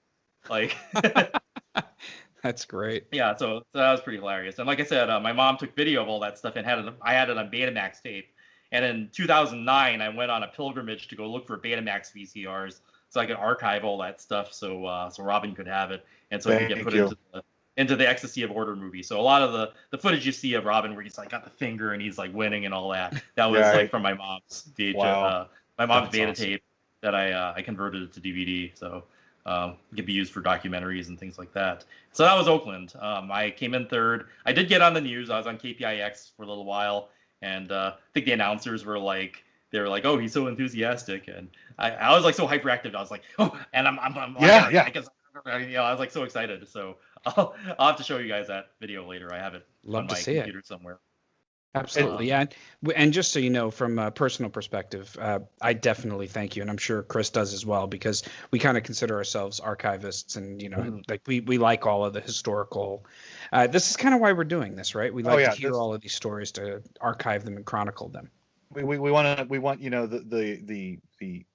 Like, That's great. yeah, so that was pretty hilarious. And like I said, my mom took video of all that stuff and I had it on Betamax tape. And in 2009, I went on a pilgrimage to go look for Betamax VCRs so I could archive all that stuff so Robin could have it and so it could get put into the Ecstasy of Order movie. So a lot of the footage you see of Robin where he's like got the finger and he's like winning and all that was like from my mom's beta tape that I converted it to DVD. So it could be used for documentaries and things like that. So that was Oakland. I came in third. I did get on the news. I was on KPIX for a little while, and I think the announcers were like, oh, he's so enthusiastic, and I was like so hyperactive. I was like, oh, and I'm I guess, I was like so excited. So I'll have to show you guys that video later. I have it on my computer somewhere. Absolutely, yeah. And just so you know, from a personal perspective, I definitely thank you, and I'm sure Chris does as well, because we kind of consider ourselves archivists, and like we like all of the historical. This is kind of why we're doing this, right? We like to hear all of these stories, to archive them and chronicle them. We want the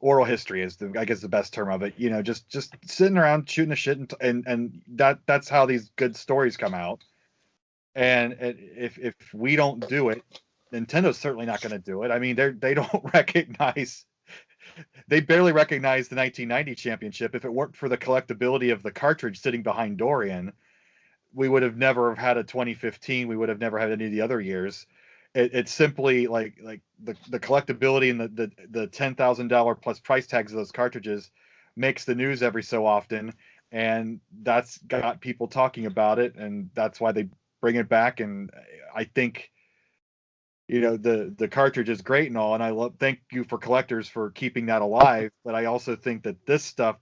oral history is I guess the best term of it. Just sitting around shooting the shit, and that's how these good stories come out. And if we don't do it, Nintendo's certainly not going to do it. I mean, they barely recognize the 1990 championship. If it weren't for the collectability of the cartridge sitting behind Dorion, we would have never had a 2015. We would have never had any of the other years. It's simply like the collectability and the $10,000 plus price tags of those cartridges makes the news every so often, and that's got people talking about it, and that's why they bring it back. And I think the cartridge is great and all, and thank you for collectors for keeping that alive, but I also think that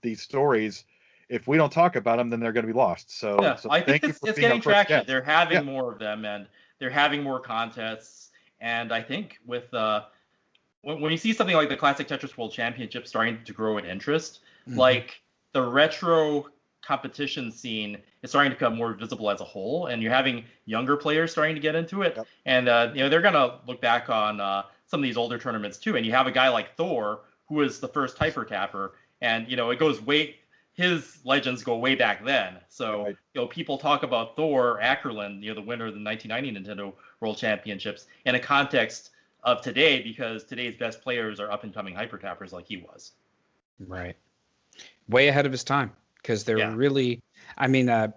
these stories, if we don't talk about them, then they're going to be lost. So I think it's getting traction. They're having more of them, and they're having more contests. And I think with when you see something like the Classic Tetris World Championships starting to grow in interest, like the retro competition scene is starting to become more visible as a whole, and you're having younger players starting to get into it. And they're gonna look back on some of these older tournaments too. And you have a guy like Thor, who is the first hyper tapper, and it goes his legends go way back then. So people talk about Thor Ackerland, the winner of the 1990 Nintendo World Championships, in a context of today, because today's best players are up and coming hyper tappers like he was. Right, way ahead of his time. Because they're really, I mean, it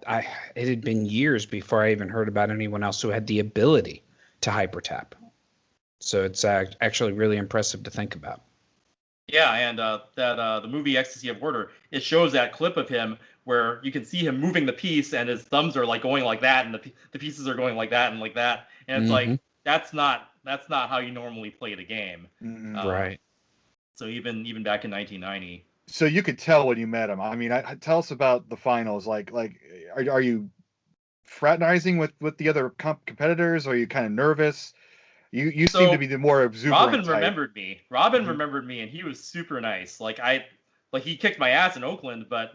had been years before I even heard about anyone else who had the ability to hyper tap. So it's actually really impressive to think about. Yeah, and the movie Ecstasy of Order, it shows that clip of him where you can see him moving the piece, and his thumbs are like going like that, and the pieces are going like that and like that, and it's like that's not how you normally play the game. Right. So even back in 1990. So you could tell when you met him. I mean, tell us about the finals. Like, are you fraternizing with the other competitors? Or are you kind of nervous? You seem to be the more exuberant Robin type. remembered me. Robin remembered me, and he was super nice. Like he kicked my ass in Oakland, but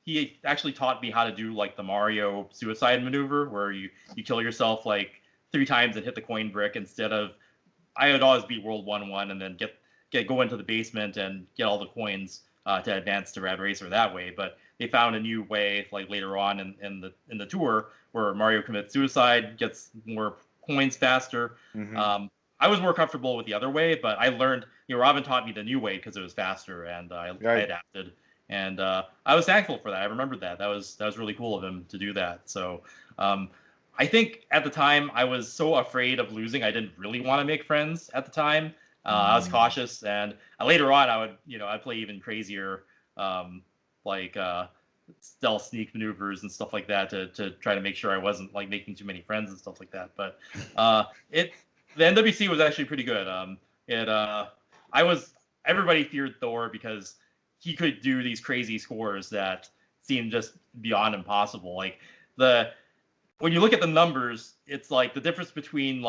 he actually taught me how to do like the Mario suicide maneuver, where you kill yourself like 3 times and hit the coin brick instead of. I would always beat World 1-1 and then go into the basement and get all the coins to advance to Rad Racer that way. But they found a new way, like later on in the tour, where Mario commits suicide, gets more coins faster. I was more comfortable with the other way, but I learned. Robin taught me the new way because it was faster, and I adapted. And I was thankful for that. I remembered that. That was really cool of him to do that. So I think at the time I was so afraid of losing, I didn't really want to make friends at the time. I was cautious, and later on I'd play even crazier, stealth sneak maneuvers and stuff like that to try to make sure I wasn't like making too many friends and stuff like that. But the NWC was actually pretty good. Everybody feared Thor because he could do these crazy scores that seemed just beyond impossible. Like when you look at the numbers, it's like the difference between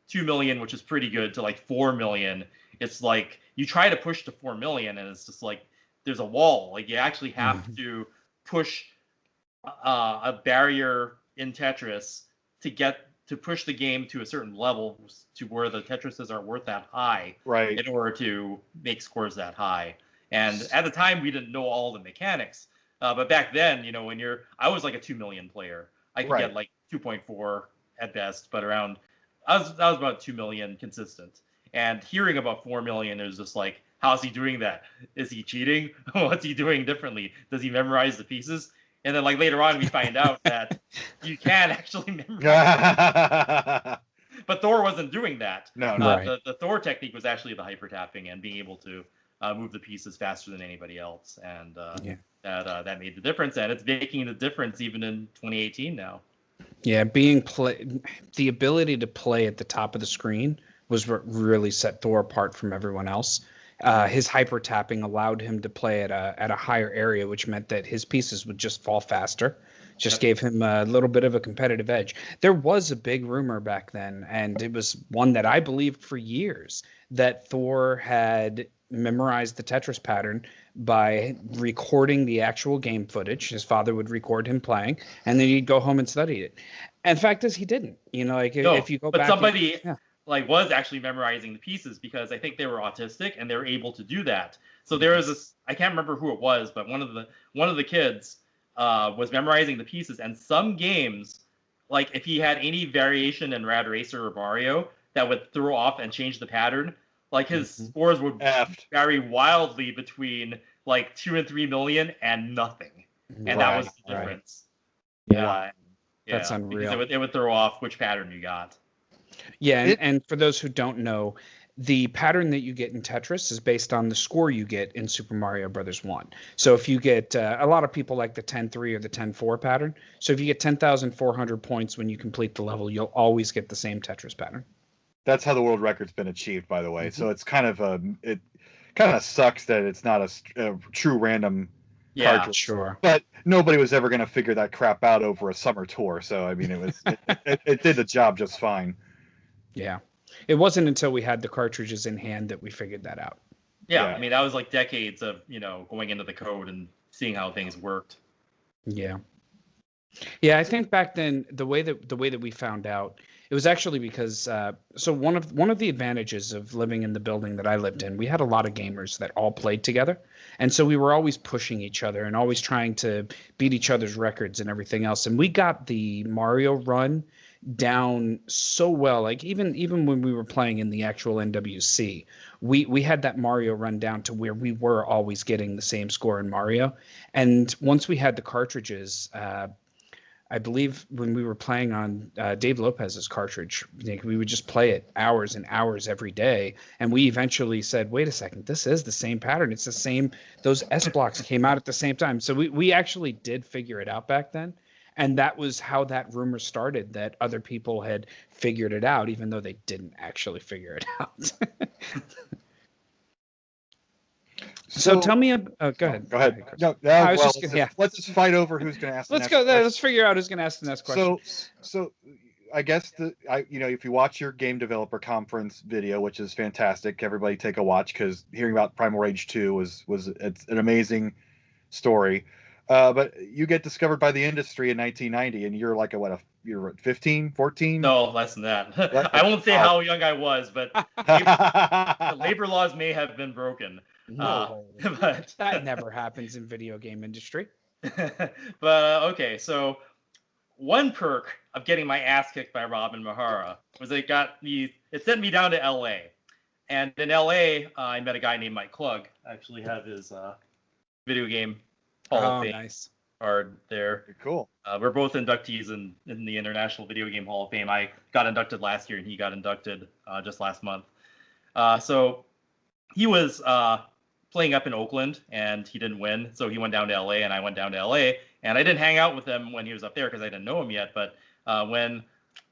2 million, which is pretty good, to like 4 million. It's like you try to push to 4 million, and it's just like there's a wall. Like you actually have to push a barrier in Tetris to get to push the game to a certain level to where the Tetrises aren't worth that high, right, in order to make scores that high. And at the time, we didn't know all the mechanics. But back then, I was like a 2 million player. I could get like 2.4 at best, but I was about 2 million consistent. And hearing about 4 million is just like, how's he doing that? Is he cheating? What's he doing differently? Does he memorize the pieces? And then like later on, we find out that you can actually memorize. But Thor wasn't doing that. No. The Thor technique was actually the hyper tapping and being able to move the pieces faster than anybody else, and that made the difference, and it's making the difference even in 2018 now. Yeah, the ability to play at the top of the screen was what really set Thor apart from everyone else. His hyper tapping allowed him to play at a higher area, which meant that his pieces would just fall faster. Just gave him a little bit of a competitive edge. There was a big rumor back then, and it was one that I believed for years, that Thor had memorized the Tetris pattern by recording the actual game footage. His father would record him playing, and then he'd go home and study it. And the fact is, he didn't. If you go back, but somebody was actually memorizing the pieces, because I think they were autistic and they were able to do that. So there was this, I can't remember who it was, but one of the kids was memorizing the pieces, and some games, like if he had any variation in Rad Racer or Mario that would throw off and change the pattern, like his scores would vary wildly between like 2 and 3 million and nothing, and that was the difference. Yeah, that's unreal. Because it would throw off which pattern you got. Yeah, and for those who don't know, the pattern that you get in Tetris is based on the score you get in Super Mario Brothers 1. So if you get, a lot of people like the 10-3 or the 10-4 pattern. So if you get 10,400 points when you complete the level, you'll always get the same Tetris pattern. That's how the world record's been achieved, by the way. So it's kind of it kind of sucks that it's not a true random cartridge. Sure. But nobody was ever going to figure that crap out over a summer tour. So I mean, it did the job just fine. Yeah. It wasn't until we had the cartridges in hand that we figured that out. Yeah. I mean, that was like decades of, going into the code and seeing how things worked. Yeah. Yeah, I think back then the way that we found out, it was actually because so one of the advantages of living in the building that I lived in, we had a lot of gamers that all played together, and so we were always pushing each other and always trying to beat each other's records and everything else. And we got the Mario run down so well, like even when we were playing in the actual NWC, we had that Mario run down to where we were always getting the same score in Mario. And once we had the cartridges, I believe when we were playing on Dave Lopez's cartridge, we would just play it hours and hours every day. And we eventually said, wait a second, this is the same pattern. It's the same. Those S blocks came out at the same time. So we actually did figure it out back then. And that was how that rumor started, that other people had figured it out, even though they didn't actually figure it out. So tell me, go ahead. Go ahead. Let's just fight over who's going to ask. Let's figure out who's going to ask the next question. So I guess if you watch your game developer conference video, which is fantastic, everybody take a watch, because hearing about Primal Rage 2 it's an amazing story. But you get discovered by the industry in 1990, and you're like you're 15, 14? No, less than that. I won't say how young I was, but the labor laws may have been broken. No, but that never happens in video game industry. But okay, so one perk of getting my ass kicked by Robin Mahara was it sent me down to LA, and in LA I met a guy named Mike Klug. I actually have his video game Hall of Fame card there. Very cool. We're both inductees in the International Video Game Hall of Fame. I got inducted last year, and he got inducted just last month. So he was playing up in Oakland, and he didn't win, so he went down to LA, and I went down to LA, and I didn't hang out with him when he was up there because I didn't know him yet. But when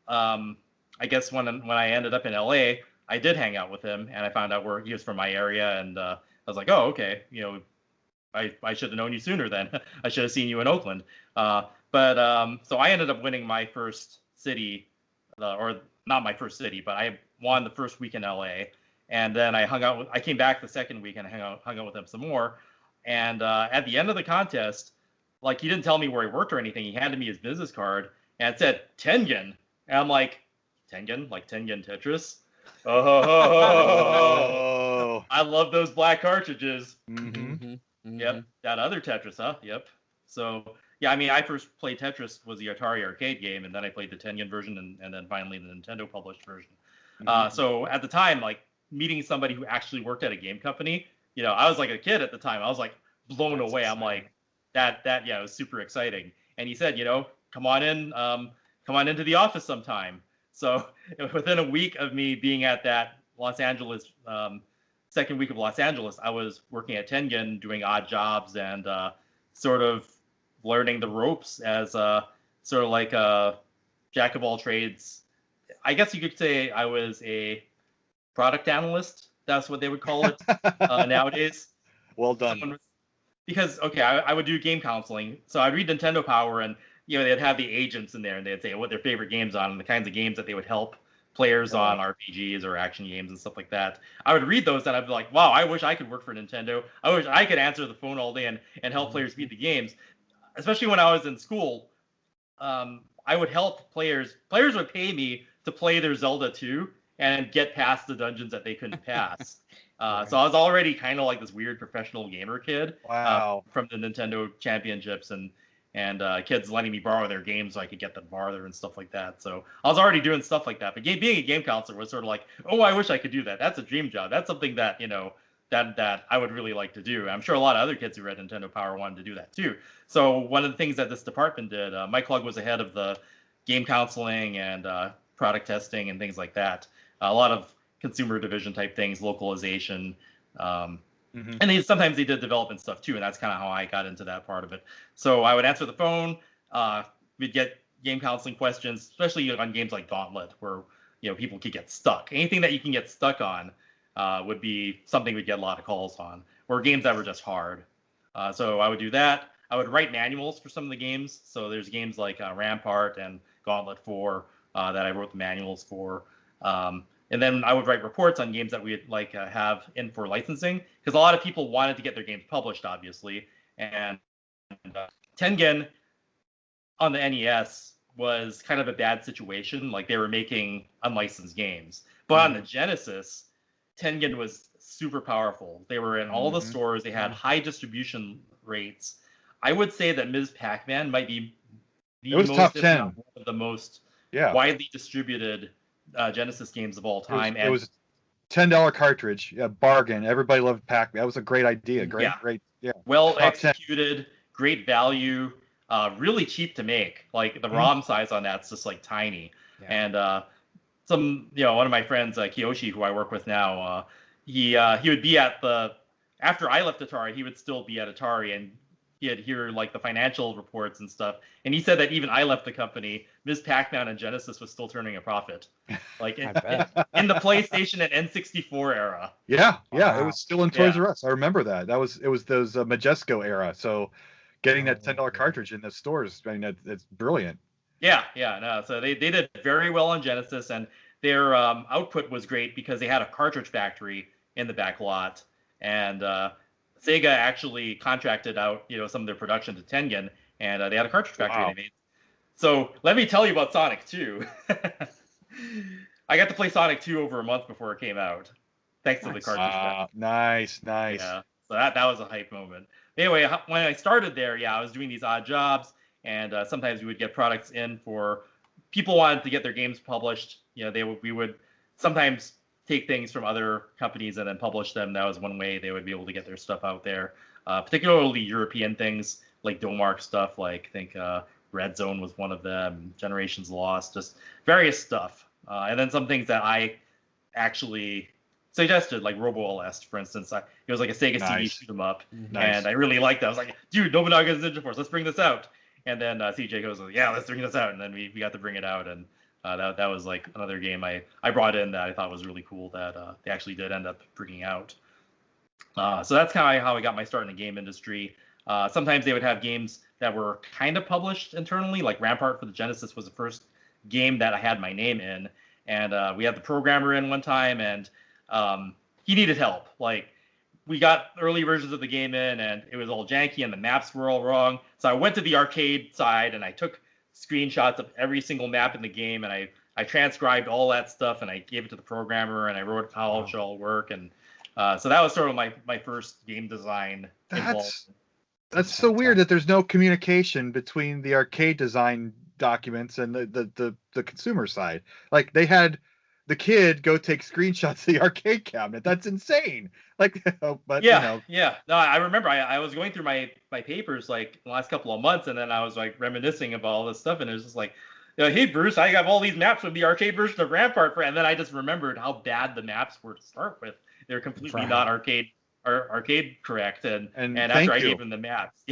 I ended up in LA, I did hang out with him, and I found out where he was from my area, and I was like, oh, okay, I should have known you sooner then. I should have seen you in Oakland. So I ended up winning my first city, or not my first city, but I won the first week in LA. And then I came back the second week and hung out with him some more. And at the end of the contest, like, he didn't tell me where he worked or anything. He handed me his business card and it said Tengen. And I'm like, Tengen, like Tengen Tetris. Oh, I love those black cartridges. Yep, that other Tetris, huh? Yep. So yeah, I mean, I first played Tetris was the Atari arcade game, and then I played the Tengen version, and then finally the Nintendo published version. So at the time, like meeting somebody who actually worked at a game company, I was like a kid at the time. I was like blown away. Exciting. I'm like, that yeah, it was super exciting. And he said, come on into the office sometime. So within a week of me being at that Los Angeles, second week of Los Angeles, I was working at Tengen doing odd jobs and sort of learning the ropes as sort of like a jack of all trades. I guess you could say I was a product analyst. That's what they would call it nowadays. Well done. Because, okay, I would do game counseling. So I'd read Nintendo Power and, they'd have the agents in there and they'd say what their favorite games on and the kinds of games that they would help players on RPGs or action games and stuff like that. I would read those and I'd be like, wow, I wish I could work for Nintendo. I wish I could answer the phone all day and help players beat the games. Especially when I was in school, I would help players. Players would pay me to play their Zelda 2 and get past the dungeons that they couldn't pass. So I was already kind of like this weird professional gamer kid. Wow. From the Nintendo Championships and kids letting me borrow their games so I could get them farther and stuff like that. So I was already doing stuff like that. But being a game counselor was sort of like, oh, I wish I could do that. That's a dream job. That's something that, that I would really like to do. I'm sure a lot of other kids who read Nintendo Power wanted to do that too. So one of the things that this department did, Mike Klug was ahead of the game counseling and product testing and things like that. A lot of consumer division type things, localization, and sometimes they did development stuff too, and that's kind of how I got into that part of it. So I would answer the phone, we'd get game counseling questions, especially on games like Gauntlet, where people could get stuck. Anything that you can get stuck on would be something we'd get a lot of calls on, or games that were just hard. So I would do that. I would write manuals for some of the games. So there's games like Rampart and Gauntlet 4 that I wrote the manuals for. And then I would write reports on games that we'd have in for licensing, because a lot of people wanted to get their games published, obviously. And Tengen on the NES was kind of a bad situation. Like, they were making unlicensed games. But on the Genesis, Tengen was super powerful. They were in all the stores. They had high distribution rates. I would say that Ms. Pac-Man might be top 10. One of the most widely distributed Genesis games of all time. It was $10 cartridge, bargain. Everybody loved Pac-Man. That was a great idea. Great. Well executed, great value, really cheap to make. Like, the ROM size on that's just like tiny. And one of my friends, Kiyoshi, who I work with now, he would be at after I left Atari, he would still be at Atari, and he'd hear like the financial reports and stuff. And he said that even I left the company, Ms. Pac-Man and Genesis was still turning a profit. Like in the PlayStation and N64 era. Yeah. Wow. It was still in Toys R Us. I remember that. It was those Majesco era. So getting that $10 cartridge in the stores, I mean, it's brilliant. So they did very well on Genesis, and their output was great because they had a cartridge factory in the back lot, and Sega actually contracted out some of their production to Tengen, and they had a cartridge factory they made. So let me tell you about Sonic 2. I got to play Sonic 2 over a month before it came out, thanks to the cartridge factory. Nice. Yeah, so that was a hype moment. Anyway, when I started there, I was doing these odd jobs, and sometimes we would get products in for people wanted to get their games published. We would sometimes take things from other companies and then publish them. That was one way they would be able to get their stuff out there, particularly European things like Domark stuff, like I think Red Zone was one of them, Generations Lost, just various stuff. And then some things that I actually suggested, like Robo Alest, for instance. It was like a Sega CD shoot 'em up, and I really liked that. I was like, dude, Nobunaga's Ninja Force, let's bring this out. And then CJ goes, yeah, let's bring this out. And then we got to bring it out, and that was like another game I brought in that I thought was really cool that they actually did end up bringing out. So that's kind of how I got my start in the game industry. Sometimes they would have games that were kind of published internally, like Rampart for the Genesis was the first game that I had my name in. And we had the programmer in one time, and he needed help. Like, we got early versions of the game in, and it was all janky, and the maps were all wrong. So I went to the arcade side, and I took screenshots of every single map in the game, and I I transcribed all that stuff and I gave it to the programmer and I wrote how it should all work. And so that was sort of my first game design involvement. That's so weird that there's no communication between the arcade design documents and the consumer side. Like they had the kid go take screenshots of the arcade cabinet. That's insane. Like, but yeah. No, I remember I was going through my papers like the last couple of months, and then I was like reminiscing about all this stuff, and it was just like, hey Bruce, I have all these maps from the arcade version of Rampart, and then I just remembered how bad the maps were to start with. They're completely not arcade correct, and after I gave them the maps,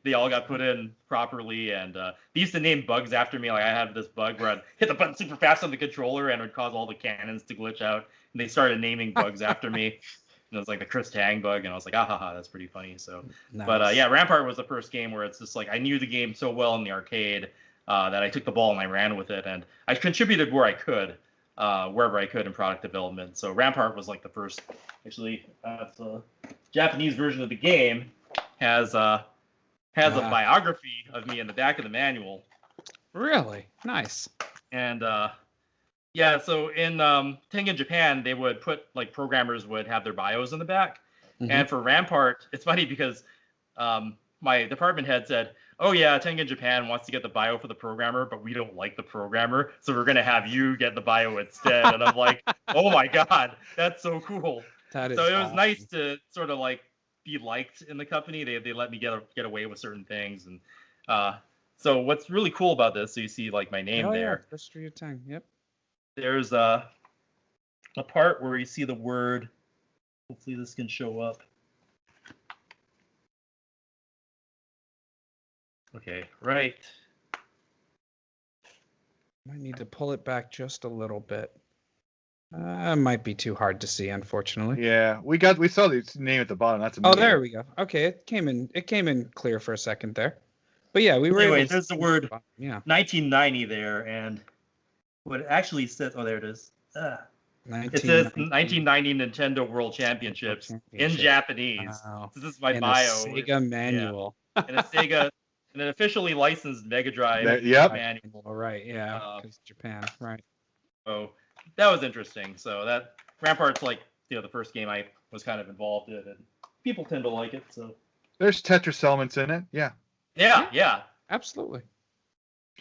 they all got put in properly, and they used to name bugs after me. Like I had this bug where I'd hit the button super fast on the controller and it would cause all the cannons to glitch out, and they started naming bugs after me. And it was like the Chris Tang bug, and I was like, that's pretty funny. So, nice. But Rampart was the first game where it's just like I knew the game so well in the arcade that I took the ball and I ran with it, and I contributed where I could. Wherever I could in product development. So Rampart was like the first. Actually, the Japanese version of the game has a biography of me in the back of the manual. Really? Nice. And so in Tengen Japan, they would put like programmers would have their bios in the back. Mm-hmm. And for Rampart, it's funny because my department head said, oh yeah, Tengen Japan wants to get the bio for the programmer, but we don't like the programmer, so we're gonna have you get the bio instead. And I'm like, oh my god, that's so cool. So it was nice to sort of like be liked in the company. They let me get away with certain things, and so what's really cool about this, so you see like my name there. Yeah, History of Tang. Yep. There's a part where you see the word. Hopefully this can show up. Okay, right. Might need to pull it back just a little bit. It might be too hard to see, unfortunately. Yeah, we saw the name at the bottom. That's amazing. Oh, there we go. Okay, it came in clear for a second there. But yeah, we were. Anyway, there's the word 1990 there, and what it actually says. Oh, there it is. It says 1990 Nintendo World Championships in Japanese. Wow. This is my bio. A Sega manual. Yeah. And a Sega. And an officially licensed Mega Drive manual. Right, yeah, because Japan, right. So that was interesting. So that Rampart's like the first game I was kind of involved in, and people tend to like it. So there's Tetris elements in it, yeah, absolutely.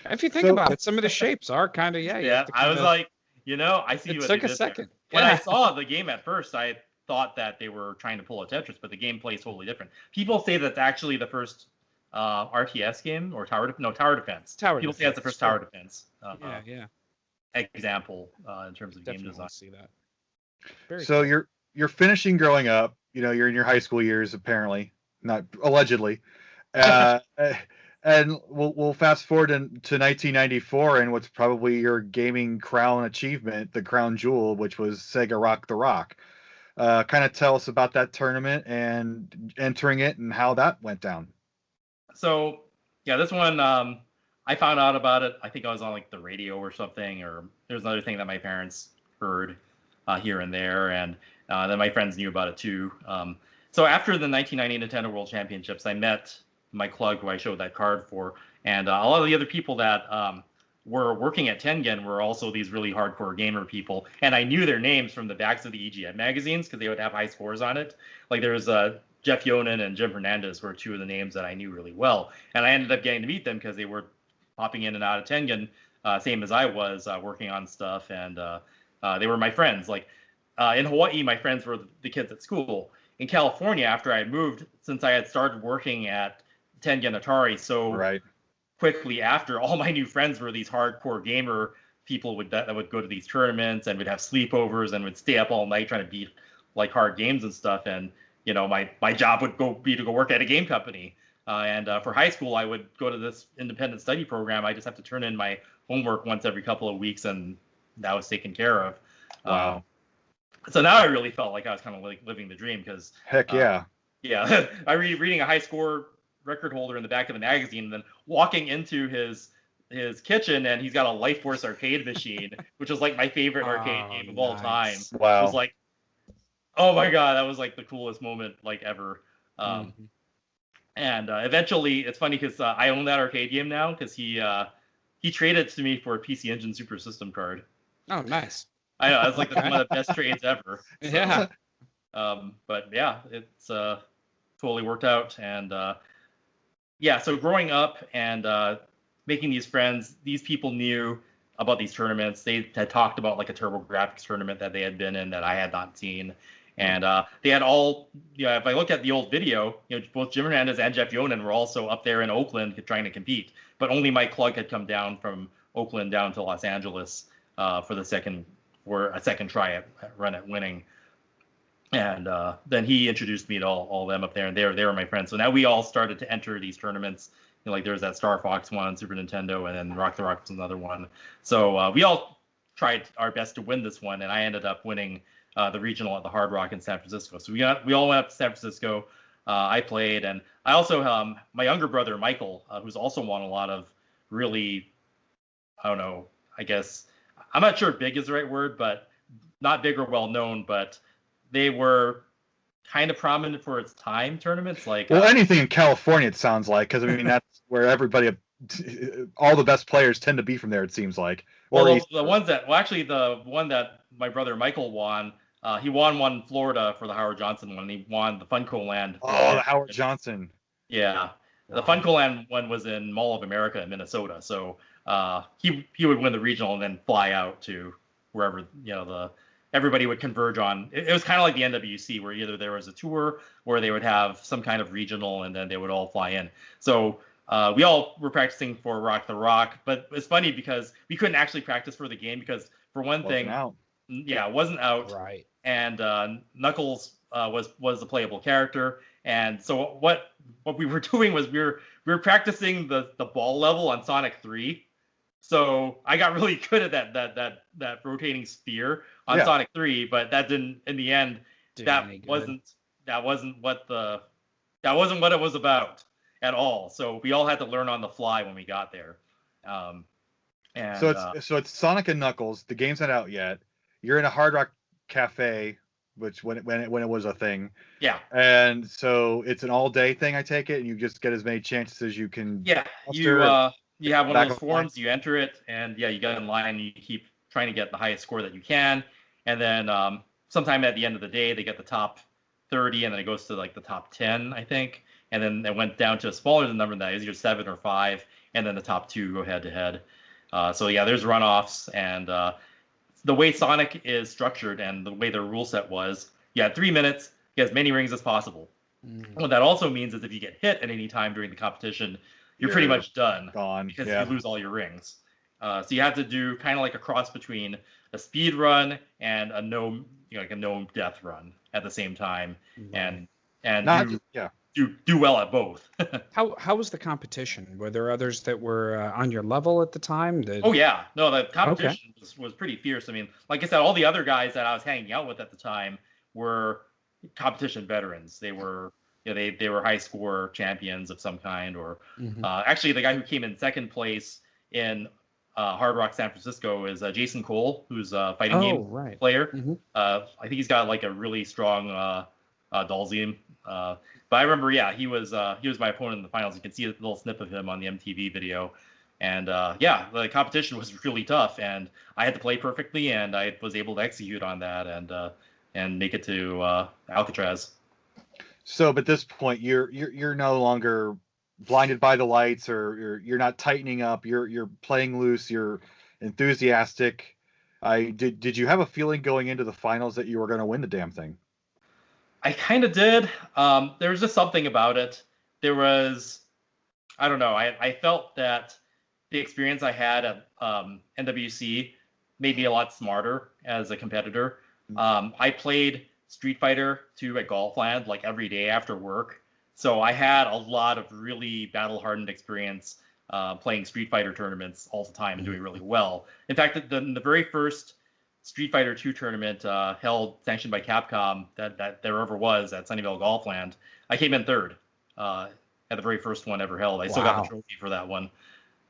If you think about it, some of the shapes are kind of I was like, I see it what took they a did second. There. When I saw the game at first, I thought that they were trying to pull a Tetris, but the gameplay is totally different. People say that's actually the first RTS game or tower defense. People say that's the first tower defense. Example in terms of Definitely game design. See that. Very so cool. you're finishing growing up. You're in your high school years, apparently, not allegedly. And we'll fast forward to 1994 and what's probably your gaming crown achievement, the crown jewel, which was Sega Rock the Rock. Kind of tell us about that tournament and entering it and how that went down. So this one I found out about it. I think I was on like the radio or something, or there's another thing that my parents heard here and there, and then my friends knew about it too. So after the 1990 Nintendo World Championships, I met Mike Klug, who I showed that card for, and a lot of the other people that were working at Tengen were also these really hardcore gamer people, and I knew their names from the backs of the EGM magazines because they would have high scores on it. Like there was Jeff Yonan and Jim Hernandez were two of the names that I knew really well, and I ended up getting to meet them because they were popping in and out of Tengen, same as I was, working on stuff, and they were my friends. Like in Hawaii, my friends were the kids at school. In California, after I moved, since I had started working at Tengen Atari so quickly after, all my new friends were these hardcore gamer people that would go to these tournaments and would have sleepovers and would stay up all night trying to beat like hard games and stuff. And my job would be to go work at a game company. And for high school, I would go to this independent study program. I just have to turn in my homework once every couple of weeks, and that was taken care of. Wow. So now I really felt like I was kind of like living the dream because. Heck yeah. I reading a high score record holder in the back of the magazine, and then walking into his kitchen, and he's got a Life Force arcade machine, which was like my favorite arcade game of all time. Wow. It was like, oh my god, that was like the coolest moment like ever. And eventually, it's funny because I own that arcade game now because he he traded it to me for a PC Engine Super System card. Oh, nice. I know, that's like one of the best trades ever. So, Yeah. But yeah, it's totally worked out. And yeah, so growing up and making these friends, these people knew about these tournaments. They had talked about like a TurboGrafx tournament that they had been in that I had not seen. And they had all, if I look at the old video, both Jim Hernandez and Jeff Yonan were also up there in Oakland trying to compete. But only Mike Klug had come down from Oakland down to Los Angeles for a second try at run at winning. And then he introduced me to all them up there, and they were my friends. So now we all started to enter these tournaments. Like there's that Star Fox one on Super Nintendo, and then Rock the Rock was another one. So we all tried our best to win this one, and I ended up winning the regional at the Hard Rock in San Francisco. So we all went up to San Francisco. I played, and I also my younger brother Michael, who's also won a lot of really, I don't know, I guess I'm not sure big is the right word, but not big or well known, but they were kind of prominent for its time tournaments. Like anything in California, it sounds like, because I mean that's where everybody, all the best players tend to be from there. It seems like. Well, the one that my brother Michael won, he won one in Florida for the Howard Johnson one. He won the Funco Land. Oh, the Howard Johnson. Yeah, the Funco Land one was in Mall of America in Minnesota. So he would win the regional and then fly out to wherever everybody would converge on. It was kind of like the NWC, where either there was a tour or they would have some kind of regional and then they would all fly in. So we all were practicing for Rock the Rock, but it's funny because we couldn't actually practice for the game because for one thing, it wasn't out. Right. And Knuckles was the playable character. And so what we were doing was we were practicing the ball level on Sonic 3. So I got really good at that rotating sphere on Sonic 3, but that didn't, in the end, that wasn't what it was about at all. So we all had to learn on the fly when we got there. So it's Sonic and Knuckles. The game's not out yet. You're in a Hard Rock Cafe, which when it was a thing. Yeah. And so it's an all day thing, I take it, and you just get as many chances as you can. Yeah. You have one of those forms, you enter it, and you get in line, and you keep trying to get the highest score that you can. And then sometime at the end of the day, they get the top 30, and then it goes to like the top 10, I think. And then it went down to a smaller number than that, either 7 or 5, and then the top 2 go head to head. There's runoffs, and the way Sonic is structured and the way their rule set was, you had 3 minutes, get as many rings as possible. What that also means is if you get hit at any time during the competition, you're pretty much done. Gone. Because you lose all your rings. So you have to do kind of like a cross between a speed run and a no death run at the same time, and do well at both. How was the competition? Were there others that were on your level at the time? Oh yeah, no, the competition was pretty fierce. I mean, like I said, all the other guys that I was hanging out with at the time were competition veterans. They were they were high score champions of some kind, or actually the guy who came in second place in Hard Rock San Francisco is Jason Cole, who's a fighting game player. I think he's got like a really strong Dalzium. But I remember, he was my opponent in the finals. You can see a little snip of him on the MTV video. And the competition was really tough, and I had to play perfectly, and I was able to execute on that and make it to Alcatraz. So, but at this point, you're no longer blinded by the lights, or you're not tightening up. You're playing loose. You're enthusiastic. Did you have a feeling going into the finals that you were going to win the damn thing? I kind of did. There was just something about it. There was, I don't know. I felt that the experience I had at NWC made me a lot smarter as a competitor. I played Street Fighter 2 at Golfland like every day after work. So I had a lot of really battle-hardened experience playing Street Fighter tournaments all the time and doing really well. In fact, the very first Street Fighter 2 tournament sanctioned by Capcom that there ever was at Sunnyvale Golfland, I came in third at the very first one ever held. I still got the trophy for that one.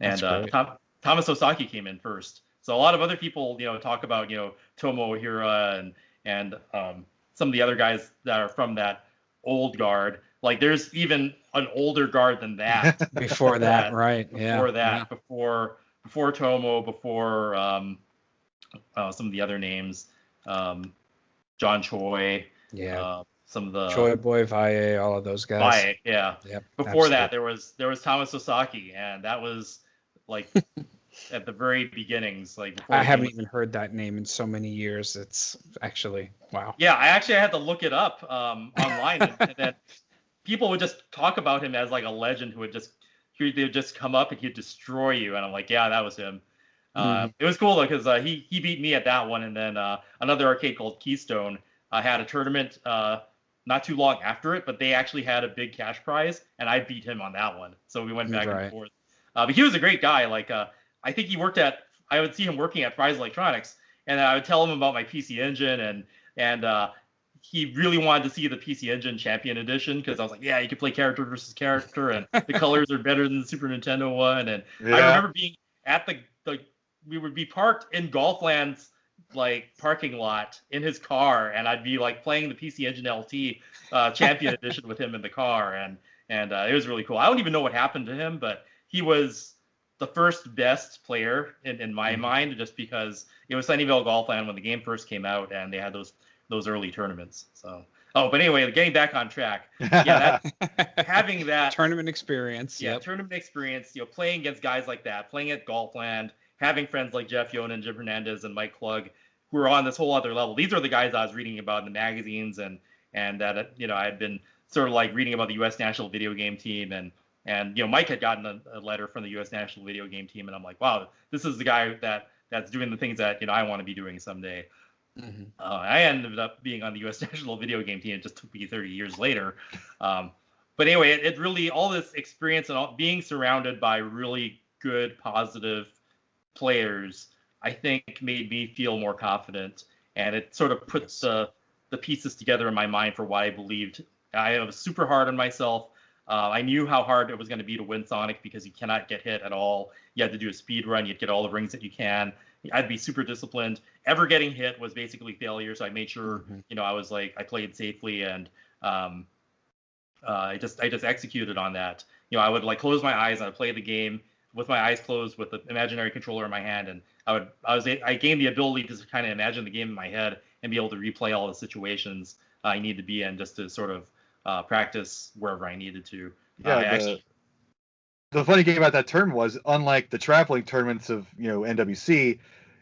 And Thomas Osaki came in first. So a lot of other people, talk about, Tomo Ohira and some of the other guys that are from that old guard. Like there's even an older guard than that. Before that, right? Yeah. Before before Tomo, before some of the other names, John Choi. Yeah. Some of the Choi Boy, Valle, all of those guys. Valle, yeah. Yep, Before absolutely. that, there was Thomas Sasaki, and that was like at the very beginnings, like before I haven't even heard that name in so many years. It's actually wow. Yeah, I had to look it up online, and then people would just talk about him as like a legend who would just come up and he'd destroy you, and I'm like, yeah, that was him. It was cool though because he beat me at that one, and then another arcade called Keystone had a tournament not too long after it, but they actually had a big cash prize, and I beat him on that one. So we went back and forth. But he was a great guy. Like I think I would see him working at Fry's Electronics, and I would tell him about my PC Engine, and he really wanted to see the PC Engine Champion Edition because I was like, yeah, you can play character versus character, and the colors are better than the Super Nintendo one. And I remember being at we would be parked in Golfland's like parking lot in his car, and I'd be like playing the PC Engine LT Champion Edition with him in the car, and it was really cool. I don't even know what happened to him, but he was the first best player in my mind, just because it was Sunnyvale Golfland when the game first came out, and they had those early tournaments. So, but anyway, getting back on track, yeah, having that tournament experience, tournament experience, playing against guys like that, playing at Golfland, having friends like Jeff Yonan, Jim Hernandez, and Mike Klug, who are on this whole other level. These are the guys I was reading about in the magazines, and that I had been sort of like reading about the U.S. national video game team, and Mike had gotten a letter from the U.S. national video game team, and I'm like, wow, this is the guy that's doing the things that I want to be doing someday. Mm-hmm. I ended up being on the U.S. national video game team. It just took me 30 years later. But anyway, it really, all this experience and being surrounded by really good, positive players, I think made me feel more confident, and it sort of puts the pieces together in my mind for why I believed. I was super hard on myself. I knew how hard it was going to be to win Sonic because you cannot get hit at all. You had to do a speed run. You'd get all the rings that you can. I'd be super disciplined. Ever getting hit was basically failure, so I made sure I was like, I played safely, and I just executed on that. I would like close my eyes and I'd play the game with my eyes closed with the imaginary controller in my hand, and I gained the ability to kind of imagine the game in my head and be able to replay all the situations I need to be in, just to sort of practice wherever I needed to. Yeah, the funny thing about that tournament was, unlike the traveling tournaments of NWC,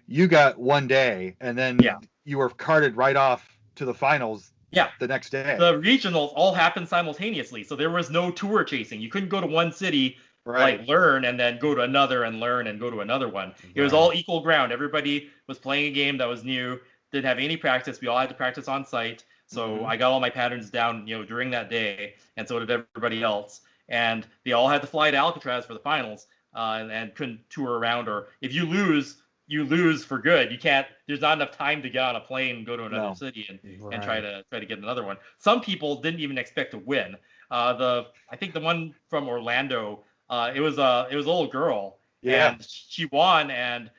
you got one day and then you were carted right off to the finals. Yeah. The next day. The regionals all happened simultaneously, so there was no tour chasing. You couldn't go to one city, like learn, and then go to another and learn and go to another one. It was all equal ground. Everybody was playing a game that was new, didn't have any practice. We all had to practice on site. So I got all my patterns down, during that day, and so did everybody else. And they all had to fly to Alcatraz for the finals, and couldn't tour around. Or if you lose, you lose for good. You can't. There's not enough time to get on a plane, go to another city, and try to get another one. Some people didn't even expect to win. I think the one from Orlando, it was a little girl, and she won, and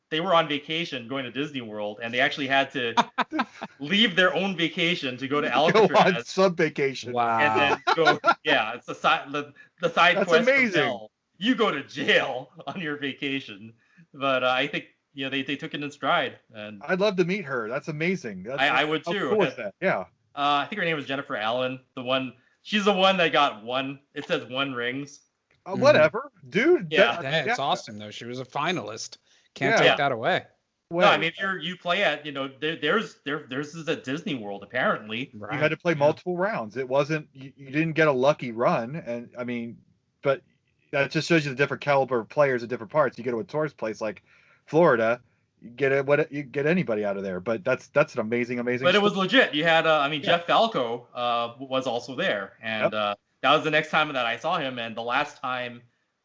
they were on vacation going to Disney World, and they actually had to leave their own vacation to go to Alcatraz. Go on sub vacation. Wow. And then go, it's the side That's quest. amazing. Hotel. You go to jail on your vacation, but I think they took it in stride. And I'd love to meet her. That's amazing. I would too. How cool is that? Yeah. I think her name was Jennifer Allen. She's the one that got one. It says 1 rings. Whatever, dude. Yeah, it's awesome though. She was a finalist. Can't take that away. Well, no, I mean, if you play at, there's is at Disney World apparently. Right. You had to play multiple rounds. It wasn't you didn't get a lucky run, and I mean, but that just shows you the different caliber of players at different parts. You go to a tourist place like Florida, you get anybody out of there. But that's an amazing. But it was legit. You had Jeff Falco was also there, and that was the next time that I saw him, and the last time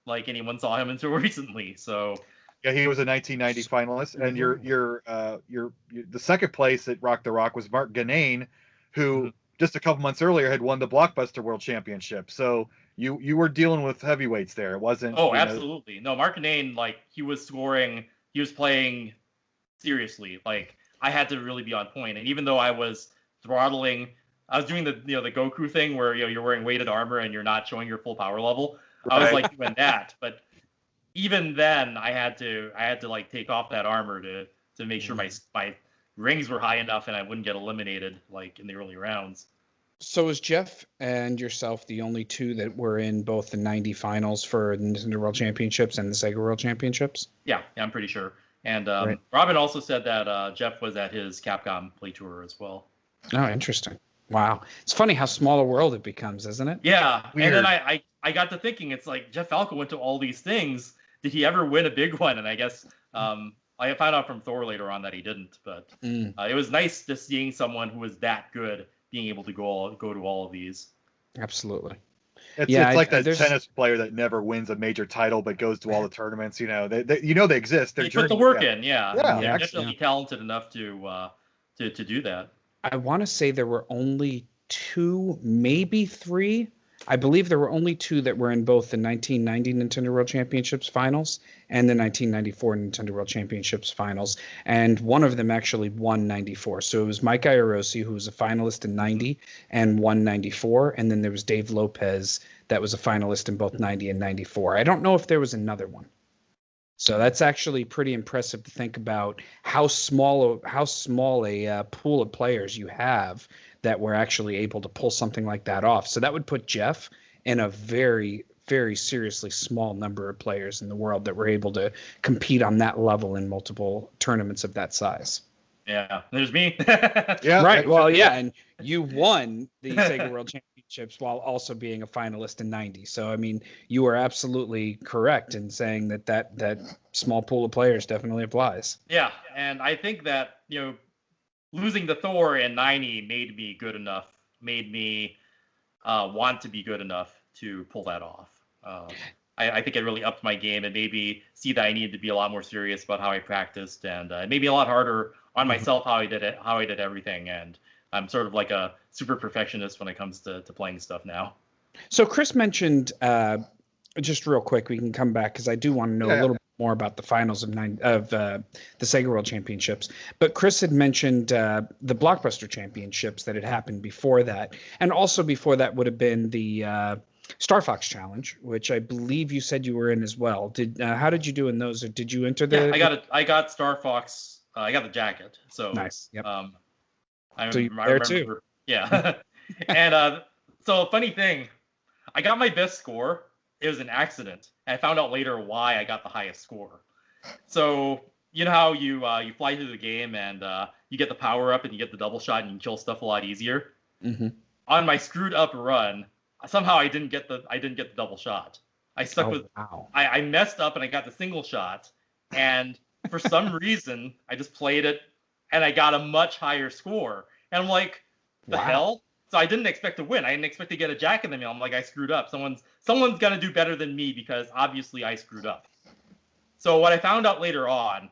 like anyone saw him until recently. So. Yeah, he was a 1990 finalist, and your the second place at Rock the Rock was Mark Ganane, who just a couple months earlier had won the Blockbuster World Championship. So you were dealing with heavyweights there. It wasn't. Oh, absolutely. No, Mark Ganane, like he was scoring, he was playing seriously. Like I had to really be on point, and even though I was throttling, I was doing the the Goku thing where you're wearing weighted armor and you're not showing your full power level. I was like doing that, but even then I had to like take off that armor to make sure my rings were high enough and I wouldn't get eliminated like in the early rounds. So is Jeff and yourself the only two that were in both the 90 finals for the Nintendo World Championships and the Sega World Championships? Yeah, I'm pretty sure. And Right. Robin also said that Jeff was at his Capcom Play Tour as well. Oh, interesting. Wow. It's funny how small a world it becomes, isn't it? Yeah. Weird. And then I got to thinking, it's like Jeff Falco went to all these things. Did he ever win a big one? And I guess I found out from Thor later on that he didn't. But it was nice just seeing someone who was that good being able to go to all of these. Absolutely. It's like that tennis player that never wins a major title but goes to all the tournaments. You know, they exist. They put the work in. Yeah. Yeah, definitely talented enough to do that. I want to say there were only 2, maybe 3. I believe there were only 2 that were in both the 1990 Nintendo World Championships finals and the 1994 Nintendo World Championships finals. And one of them actually won 94. So it was Mike Iorosi, who was a finalist in 90 and won 94. And then there was Dave Lopez that was a finalist in both 90 and 94. I don't know if there was another one. So that's actually pretty impressive to think about how small a pool of players you have that were actually able to pull something like that off. So that would put Jeff in a very, very seriously small number of players in the world that were able to compete on that level in multiple tournaments of that size. Yeah, there's me. Yeah. Right. Well, yeah, and you won the Sega World Championships while also being a finalist in 90. So, I mean, you are absolutely correct in saying that small pool of players definitely applies. Yeah, and I think that, losing to Thor in 90 made me good enough, made me want to be good enough to pull that off. I think it really upped my game and made me see that I needed to be a lot more serious about how I practiced, and it made me a lot harder on myself how I did everything. And I'm sort of like a super perfectionist when it comes to playing stuff now. So Chris mentioned, just real quick, we can come back because I do want to know a little bit more about the finals of the Sega World Championships. But Chris had mentioned the Blockbuster Championships that had happened before that, and also before that would have been the Star Fox Challenge, which I believe you said you were in as well. How did you do in those, or did you enter the? Yeah, I got Star Fox. I got the jacket. So nice. Yep. So you were there too. Yeah. And so funny thing, I got my best score. It was an accident. And I found out later why I got the highest score. So you know how you fly through the game and you get the power up and you get the double shot and you kill stuff a lot easier. Mm-hmm. On my screwed up run, somehow I didn't get the double shot. I stuck with. Wow. I messed up and I got the single shot, and for some reason I just played it and I got a much higher score. And I'm like, the hell? So I didn't expect to win. I didn't expect to get a jack in the mail. I'm like, I screwed up. Someone's gonna do better than me because obviously I screwed up. So what I found out later on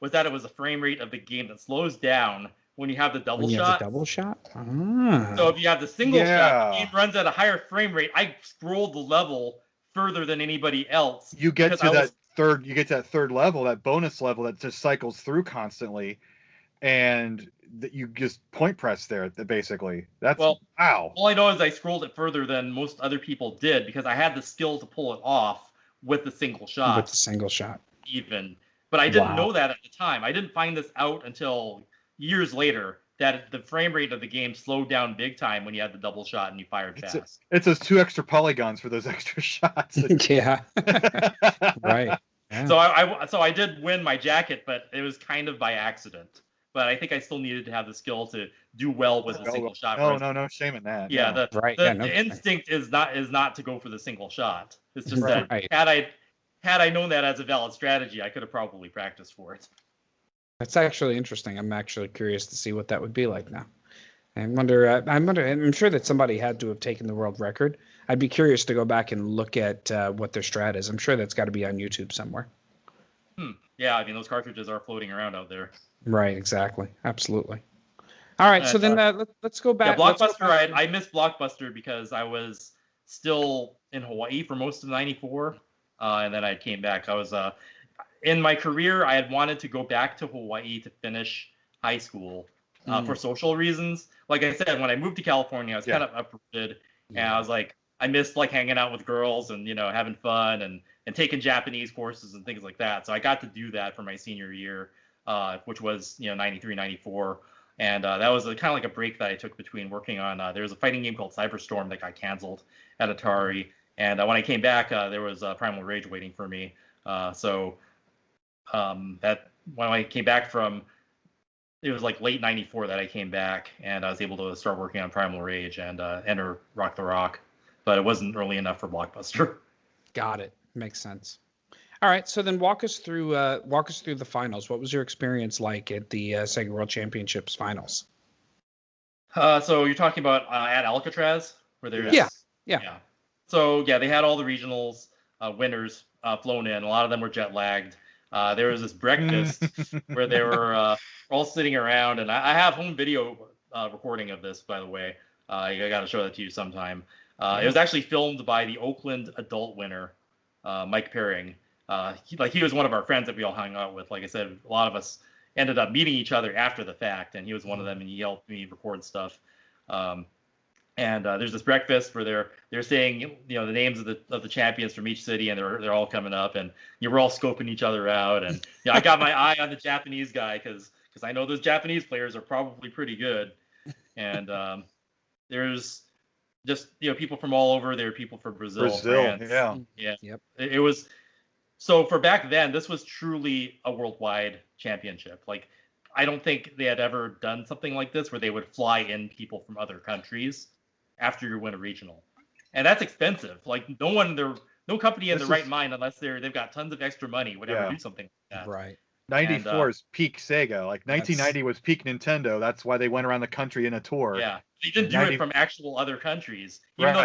was that it was the frame rate of the game that slows down when you have the double shot. Have the double shot? Ah. So if you have the single shot, the game runs at a higher frame rate. I scrolled the level further than anybody else. You get to that third level, that bonus level that just cycles through constantly, and that you just point press there basically. That's wow. All I know is I scrolled it further than most other people did because I had the skill to pull it off with the single shot. With the single shot. Even. But I didn't know that at the time. I didn't find this out until years later, that the frame rate of the game slowed down big time when you had the double shot and you fired fast. It's those 2 extra polygons for those extra shots. Yeah. Right. Yeah. So I did win my jacket, but it was kind of by accident. But I think I still needed to have the skill to do well with a single shot. No shame in that. Yeah, no. The instinct is not to go for the single shot. It's just that had I known that as a valid strategy, I could have probably practiced for it. That's actually interesting. I'm actually curious to see what that would be like now. I wonder. I'm sure that somebody had to have taken the world record. I'd be curious to go back and look at what their strat is. I'm sure that's got to be on YouTube somewhere. Yeah, I mean those cartridges are floating around out there. Right. Exactly. Absolutely. All right. So then let's go back. Yeah, Blockbuster. I missed Blockbuster because I was still in Hawaii for most of '94, and then I came back. I was in my career, I had wanted to go back to Hawaii to finish high school for social reasons. Like I said, when I moved to California, I was kind of uprooted, and I was like, I missed like hanging out with girls and having fun and taking Japanese courses and things like that. So I got to do that for my senior year, which was 93, 94. And that was kind of like a break that I took between working on. There was a fighting game called Cyberstorm that got canceled at Atari. And when I came back, there was Primal Rage waiting for me. So that when I came back from, it was like late 94 that I came back, and I was able to start working on Primal Rage and enter Rock the Rock. But it wasn't early enough for Blockbuster. Got it. Makes sense. All right, so then walk us through the finals. What was your experience like at the Sega World Championships finals? So you're talking about at Alcatraz, where there's yeah. So yeah, they had all the regionals winners flown in. A lot of them were jet lagged. There was this breakfast where they were all sitting around, and I have home video recording of this, by the way. I got to show that to you sometime. It was actually filmed by the Oakland adult winner, Mike Perring. He was one of our friends that we all hung out with. Like I said, a lot of us ended up meeting each other after the fact, and he was one of them, and he helped me record stuff. And there's this breakfast where they're saying the names of the champions from each city, and they're all coming up, and we're all scoping each other out. And I got my eye on the Japanese guy because I know those Japanese players are probably pretty good. And there's just people from all over. There are people from Brazil, France. Yeah. Yep. It was. So for back then, this was truly a worldwide championship. Like, I don't think they had ever done something like this where they would fly in people from other countries after you win a regional. And that's expensive. Like, no company in their right mind, unless they've got tons of extra money, would ever do something like that. Right. 94 is peak Sega. Like 1990 was peak Nintendo. That's why they went around the country in a tour. Yeah. They didn't do it from actual other countries. Even though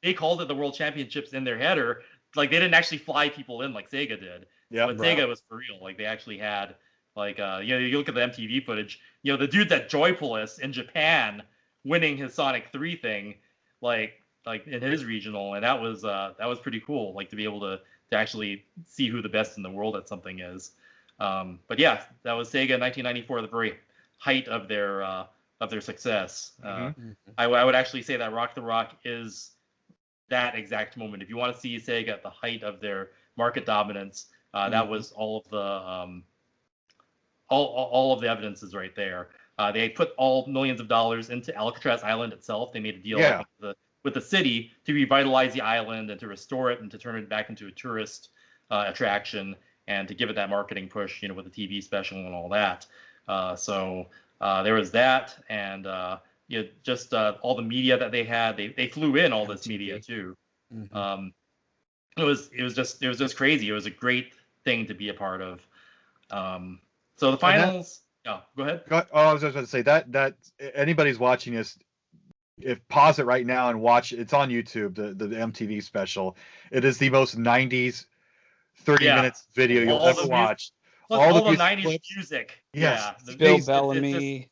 they called it the World Championships in their header, like they didn't actually fly people in like Sega did. Yeah. But Sega was for real. Like they actually had like you look at the MTV footage, the dude's at Joypolis in Japan winning his Sonic 3 thing, like in his regional, and that was pretty cool. Like to be able to actually see who the best in the world at something is. But yeah, that was Sega in 1994, the very height of their success. I would actually say that Rock the Rock is that exact moment. If you want to see Sega at the height of their market dominance, that was all of the evidence is right there. They put all millions of dollars into Alcatraz Island itself. They made a deal with the city to revitalize the island and to restore it and to turn it back into a tourist attraction and to give it that marketing push, with the TV special and all that. So there was that, and just all the media that they had. They flew in all this media too. It was just crazy. It was a great thing to be a part of. So the finals. Go ahead. I was just going to say that anybody's watching this, if pause it right now and watch. It's on YouTube. The MTV special. It is the most 90s 30 minutes video you'll ever watch. All the 90s clips. Music. Yes. Yeah. Bill Bellamy.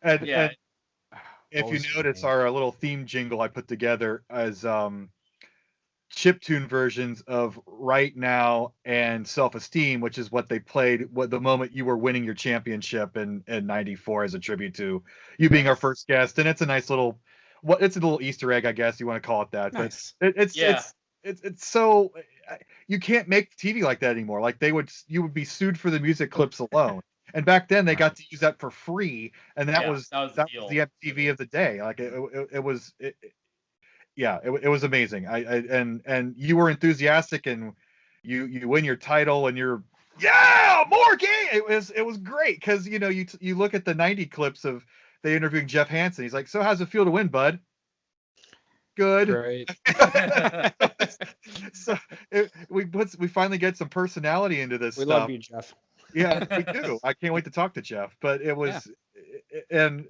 And if you notice, our little theme jingle I put together as chiptune versions of Right Now and Self-Esteem, which is what they played the moment you were winning your championship in 94 as a tribute to you being our first guest. And it's a nice little, it's a little Easter egg, I guess you want to call it that. Nice. But it's so, you can't make TV like that anymore. Like you would be sued for the music clips alone. And back then they got to use that for free, and that was the MTV of the day. Like it was amazing. And you were enthusiastic, and you win your title, and you're more game. It was great because you look at the 90 clips of they interviewing Jeff Hansen. He's like, so how's it feel to win, bud? Good. Right. So we finally get some personality into this. We stuff. love you, Jeff. Yeah, we do. I can't wait to talk to Jeff. But it was, and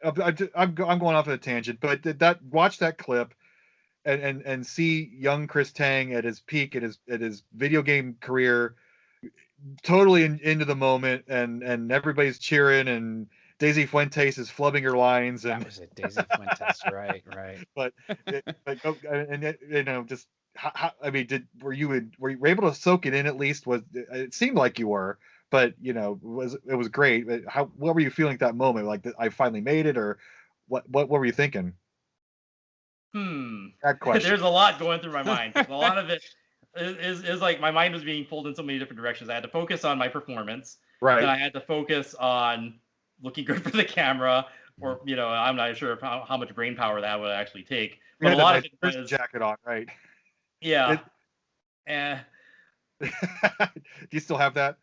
I'm going off on a tangent. But watch that clip, and see young Chris Tang at his peak, at his video game career, totally into the moment, and everybody's cheering, and Daisy Fuentes is flubbing her lines. And that was it, Daisy Fuentes. Right. But just. I mean, were you able to soak it in at least? It seemed like you were, but it was great. What were you feeling at that moment? Like I finally made it, or what were you thinking? That question. There's a lot going through my mind. A lot of it is like my mind was being pulled in so many different directions. I had to focus on my performance. Right. Then I had to focus on looking good for the camera, or I'm not sure how much brain power that would actually take. But a lot of it was jacket on, right? Yeah. Do you still have that?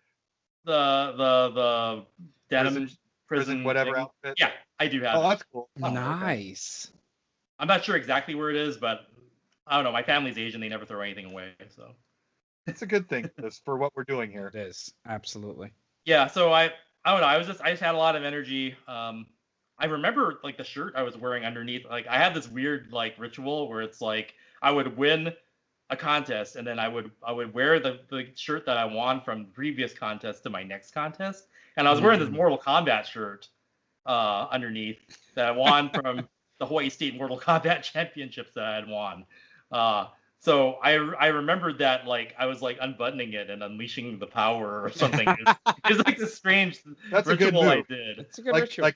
The denim prison whatever thing. Outfit? Yeah, I do have. Oh, that's cool. Oh, nice. Okay. I'm not sure exactly where it is, but I don't know. My family's Asian; they never throw anything away, so it's a good thing for what we're doing here. It is, absolutely. Yeah. So I don't know. I just had a lot of energy. I remember like the shirt I was wearing underneath. Like I had this weird like ritual where it's like I would win a contest and then I would wear the shirt that I won from the previous contest to my next contest. And I was wearing this Mortal Kombat shirt underneath that I won from the Hawaii State Mortal Kombat Championships that I had won. So I remembered that like I was like unbuttoning it and unleashing the power or something. It's like this strange ritual I did. It's a good ritual.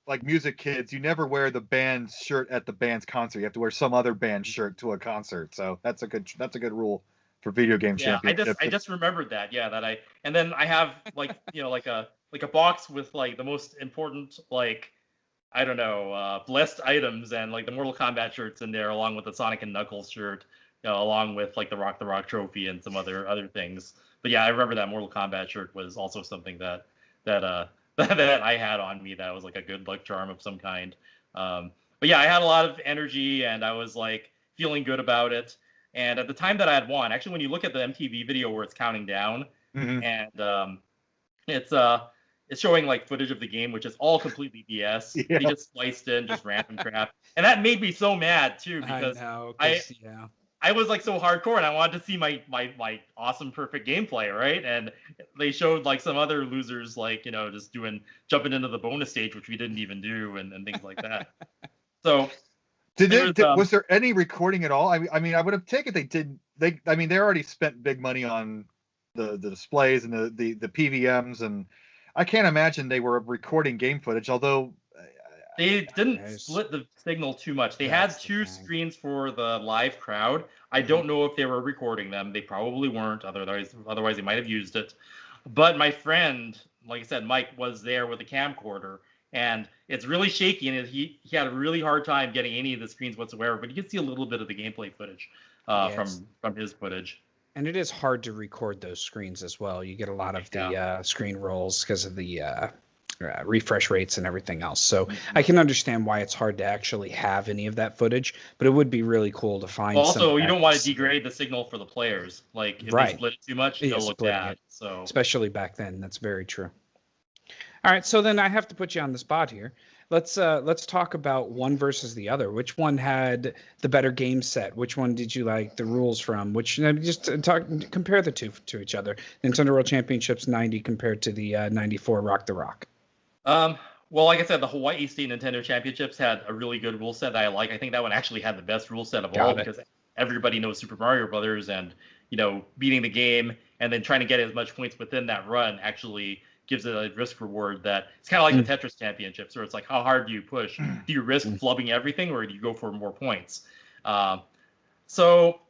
Like music kids, you never wear the band's shirt at the band's concert. You have to wear some other band's shirt to a concert. So that's a good rule for video game championships. I just remembered that. Yeah, and then I have like like a box with like the most important like I don't know, blessed items and like the Mortal Kombat shirts in there, along with the Sonic and Knuckles shirt, along with like the Rock the Rock trophy and some other things. But yeah, I remember that Mortal Kombat shirt was also something that I had on me that was like a good luck charm of some kind. But yeah, I had a lot of energy and I was like feeling good about it. And at the time that I had won, actually, when you look at the MTV video where it's counting down, and it's showing like footage of the game, which is all completely BS. Yeah. They just spliced in just random crap, and that made me so mad too because I was like so hardcore and I wanted to see my awesome perfect gameplay, right? And they showed like some other losers like just jumping into the bonus stage, which we didn't even do, and things like that. So was there any recording at all? I mean, I would have taken they did. They already spent big money on the displays and the PVMs and. I can't imagine they were recording game footage, although they didn't split the signal too much. They had two screens for the live crowd. I don't know if they were recording them. They probably weren't. Otherwise they might have used it. But my friend, like I said, Mike, was there with a camcorder, and it's really shaky, and he had a really hard time getting any of the screens whatsoever. But you can see a little bit of the gameplay footage from his footage. And it is hard to record those screens as well. You get a lot of the screen rolls because of the refresh rates and everything else. So I can understand why it's hard to actually have any of that footage, but it would be really cool to find. Also, you don't want to degrade the signal for the players. Like if they split it too much, they'll look bad. So especially back then, that's very true. All right, so then I have to put you on the spot here. Let's talk about one versus the other. Which one had the better game set? Which one did you like the rules from? Compare the two to each other. Nintendo World Championships 90 compared to the 94 Rock the Rock. Well, like I said, the Hawaii State Nintendo Championships had a really good rule set that I like. I think that one actually had the best rule set of all because everybody knows Super Mario Brothers and beating the game and then trying to get as much points within that run actually gives it a risk reward that it's kind of like the Tetris Championships, where it's like, how hard do you push? Do you risk flubbing everything, or do you go for more points? So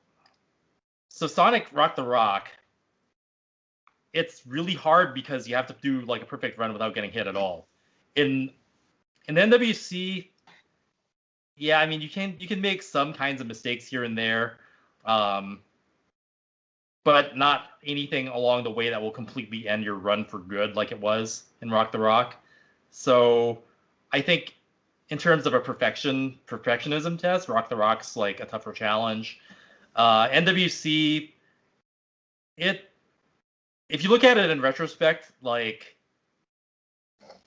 Sonic Rock the Rock, it's really hard because you have to do like a perfect run without getting hit at all. In NWC, yeah, I mean you can make some kinds of mistakes here and there. But not anything along the way that will completely end your run for good like it was in Rock the Rock. So I think in terms of a perfectionism test, Rock the Rock's like a tougher challenge. NWC, if you look at it in retrospect, like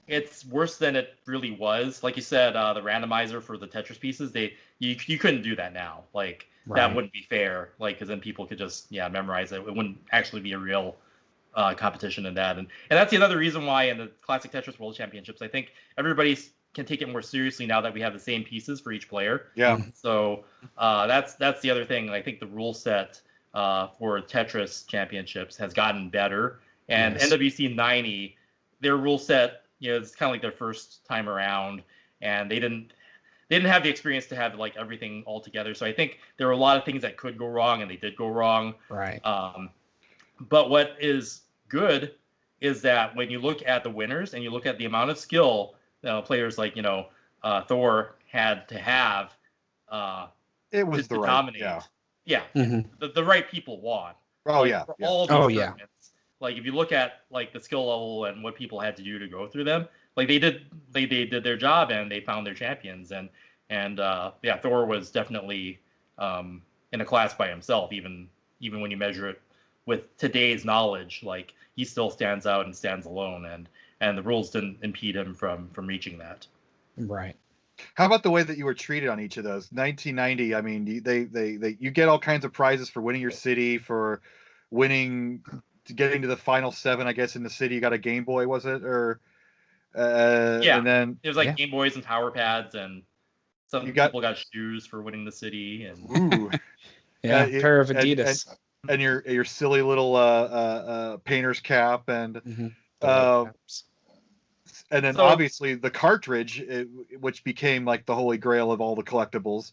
it's worse than it really was. Like you said, the randomizer for the Tetris pieces, you couldn't do that now. Like that wouldn't be fair. Like because then people could just memorize it. It wouldn't actually be a real competition in that. And that's another reason why in the Classic Tetris World Championships, I think everybody can take it more seriously now that we have the same pieces for each player. Yeah. So that's the other thing. I think the rule set for Tetris Championships has gotten better. And NWC 90, their rule set, it's kind of like their first time around, and they they didn't have the experience to have like everything all together. So I think there were a lot of things that could go wrong, and they did go wrong. Right. But what is good is that when you look at the winners and you look at the amount of skill players like Thor had to have, it was to dominate. Yeah. Mm-hmm. The right people won. Oh like, yeah. For all of these tournaments. Like if you look at like the skill level and what people had to do to go through them, like they did their job and they found their champions, and Thor was definitely in a class by himself, even when you measure it with today's knowledge. Like he still stands out and stands alone, and the rules didn't impede him from reaching that. Right. How about the way that you were treated on each of those? 1990, I mean, they you get all kinds of prizes for winning your city, for winning, getting to the final 7, I guess, in the city. You got a Game Boy, was it? Or and then it was like Game Boys and Power Pads, and people got shoes for winning the city, and ooh, pair of Adidas, and your silly little painter's cap, and and then obviously the cartridge, which became like the holy grail of all the collectibles.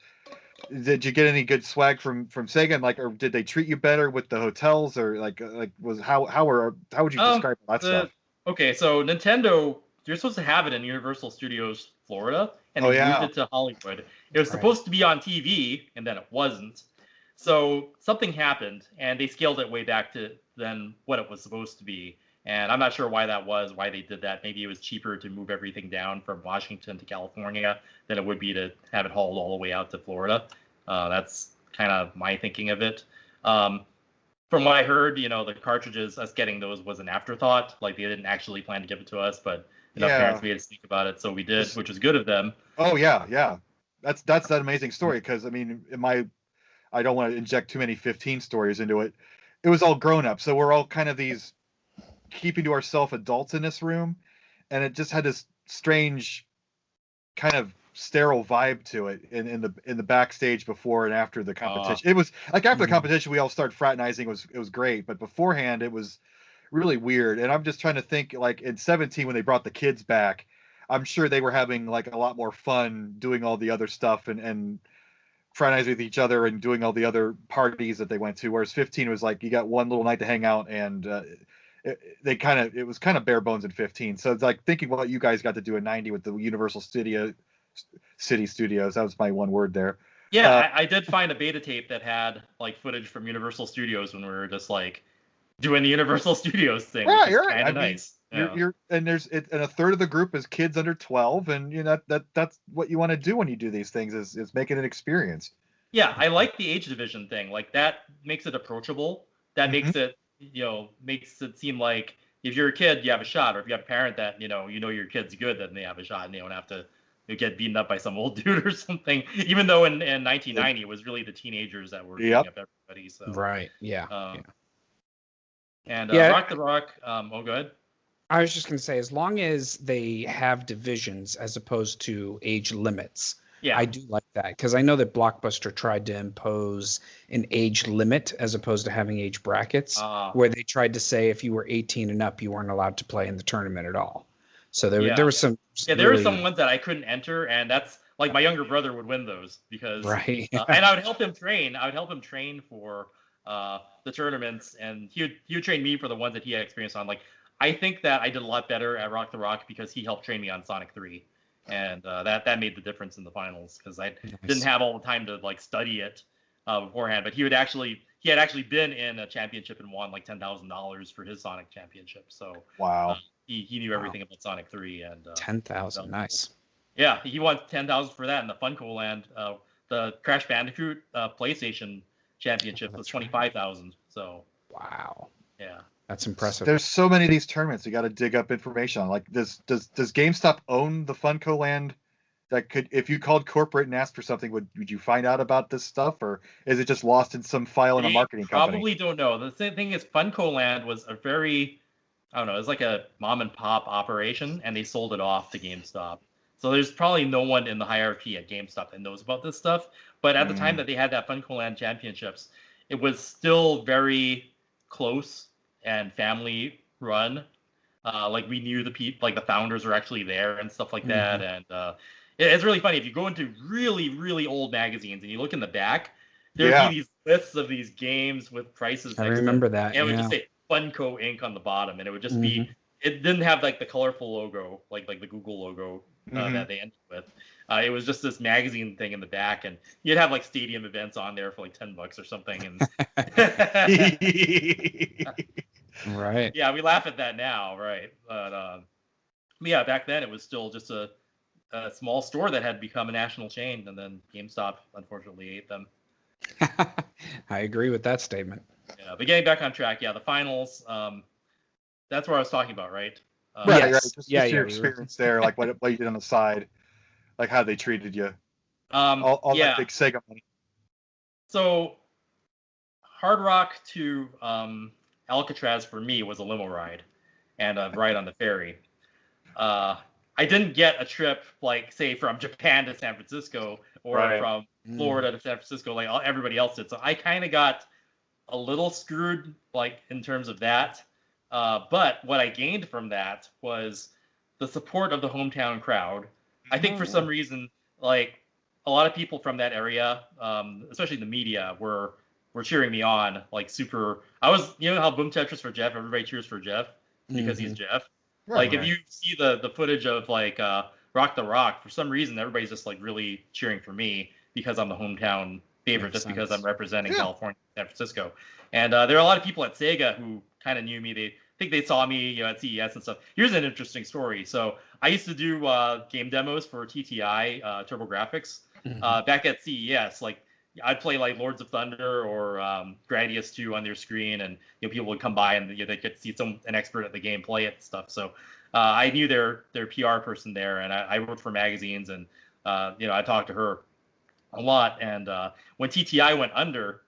Did you get any good swag from Sega? And or did they treat you better with the hotels, or how would you describe that stuff? Okay, so Nintendo, you're supposed to have it in Universal Studios Florida, and they moved it to Hollywood. It was supposed to be on TV, and then it wasn't. So something happened, and they scaled it way back to then what it was supposed to be. And I'm not sure why they did that. Maybe it was cheaper to move everything down from Washington to California than it would be to have it hauled all the way out to Florida. That's kind of my thinking of it. From what I heard, the cartridges, us getting those was an afterthought. Like they didn't actually plan to give it to us, but enough parents made us think about it, so we did, which was good of them. Oh yeah. That's that amazing story, because I mean, I don't want to inject too many 15 stories into it. It was all grown up, so we're all kind of these keeping to ourselves adults in this room, and it just had this strange kind of sterile vibe to it in the backstage before and after the competition. It was like after the competition we all started fraternizing. It was great, but beforehand it was really weird. And I'm just trying to think, like in 17 when they brought the kids back, I'm sure they were having like a lot more fun doing all the other stuff and fraternizing with each other and doing all the other parties that they went to, whereas 15 was like you got one little night to hang out, and it was kind of bare bones in 15. So it's like thinking what you guys got to do in 90 with the Universal City Studios. That was my one word there. Yeah, I did find a beta tape that had like footage from Universal Studios when we were just like doing the Universal Studios thing. Yeah, you're right. Kind of nice. You're and a third of the group is kids under 12, and that's what you want to do when you do these things is make it an experience. Yeah, I like the age division thing. Like that makes it approachable. That makes it seem like if you're a kid, you have a shot, or if you have a parent that your kid's good, then they have a shot, and they don't have to get beaten up by some old dude or something. Even though in 1990 it was really the teenagers that were beating up everybody. So right, yeah. And Rock the Rock. Go ahead. I was just gonna say, as long as they have divisions as opposed to age limits. Yeah. I do like that, because I know that Blockbuster tried to impose an age limit as opposed to having age brackets, where they tried to say if you were 18 and up, you weren't allowed to play in the tournament at all. So there were some. Yeah, there were some ones that I couldn't enter, and that's like my younger brother would win those because. Right. And I would help him train. I would help him train for the tournaments, and he would train me for the ones that he had experience on. Like I think that I did a lot better at Rock the Rock because he helped train me on Sonic 3. And that made the difference in the finals, because I didn't have all the time to like study it beforehand. But he had actually been in a championship and won like $10,000 for his Sonic championship. So wow, he knew everything about Sonic 3 and 10,000, nice. Yeah, he won 10,000 for that in the Funko Land. The Crash Bandicoot PlayStation championship was 25,000. So wow, yeah. That's impressive. There's so many of these tournaments you got to dig up information on. Like, does GameStop own the Funko Land? That could, if you called corporate and asked for something, would you find out about this stuff, or is it just lost in some file in a marketing company? Probably don't know. The same thing is Funko Land was a very, I don't know, it was like a mom and pop operation, and they sold it off to GameStop. So there's probably no one in the hierarchy at GameStop that knows about this stuff. But at the time that they had that Funko Land Championships, it was still very close and family run. Like we knew the people, like the founders were actually there and stuff like that. And It's really funny if you go into really, really old magazines and you look in the back. There'd be these lists of these games with prices. I remember that. And it would just say Funko Inc. on the bottom, and it would just be. It didn't have like the colorful logo, like the Google logo that they ended with. It was just this magazine thing in the back, and you'd have like stadium events on there for like $10 or something. And right. Yeah, we laugh at that now, right? But yeah, back then it was still just a small store that had become a national chain, and then GameStop unfortunately ate them. I agree with that statement. Yeah, but getting back on track, the finals. That's what I was talking about, right? Right. Just your experience there, like what you did on the side, like how they treated you. All that big Sega money. So, Hard Rock to Alcatraz for me was a limo ride, and a ride on the ferry. I didn't get a trip like, say, from Japan to San Francisco or from Florida to San Francisco like everybody else did. So I kind of got a little screwed, like in terms of that. But what I gained from that was the support of the hometown crowd. I think for some reason, like a lot of people from that area, especially the media, were cheering me on, like super. I was, how Boom Tetris for Jeff, everybody cheers for Jeff because he's Jeff. Right, if you see the footage of like Rock the Rock, for some reason everybody's just like really cheering for me because I'm the hometown favorite, just because I'm representing California, San Francisco. And there are a lot of people at Sega who kind of knew me. They think they saw me, at CES and stuff. Here's an interesting story. So I used to do game demos for TTI, TurboGrafx, back at CES. Like I'd play like Lords of Thunder or Gradius 2 on their screen, and people would come by and they could see an expert at the game play it and stuff. So I knew their PR person there, and I worked for magazines, and I talked to her a lot. And when TTI went under,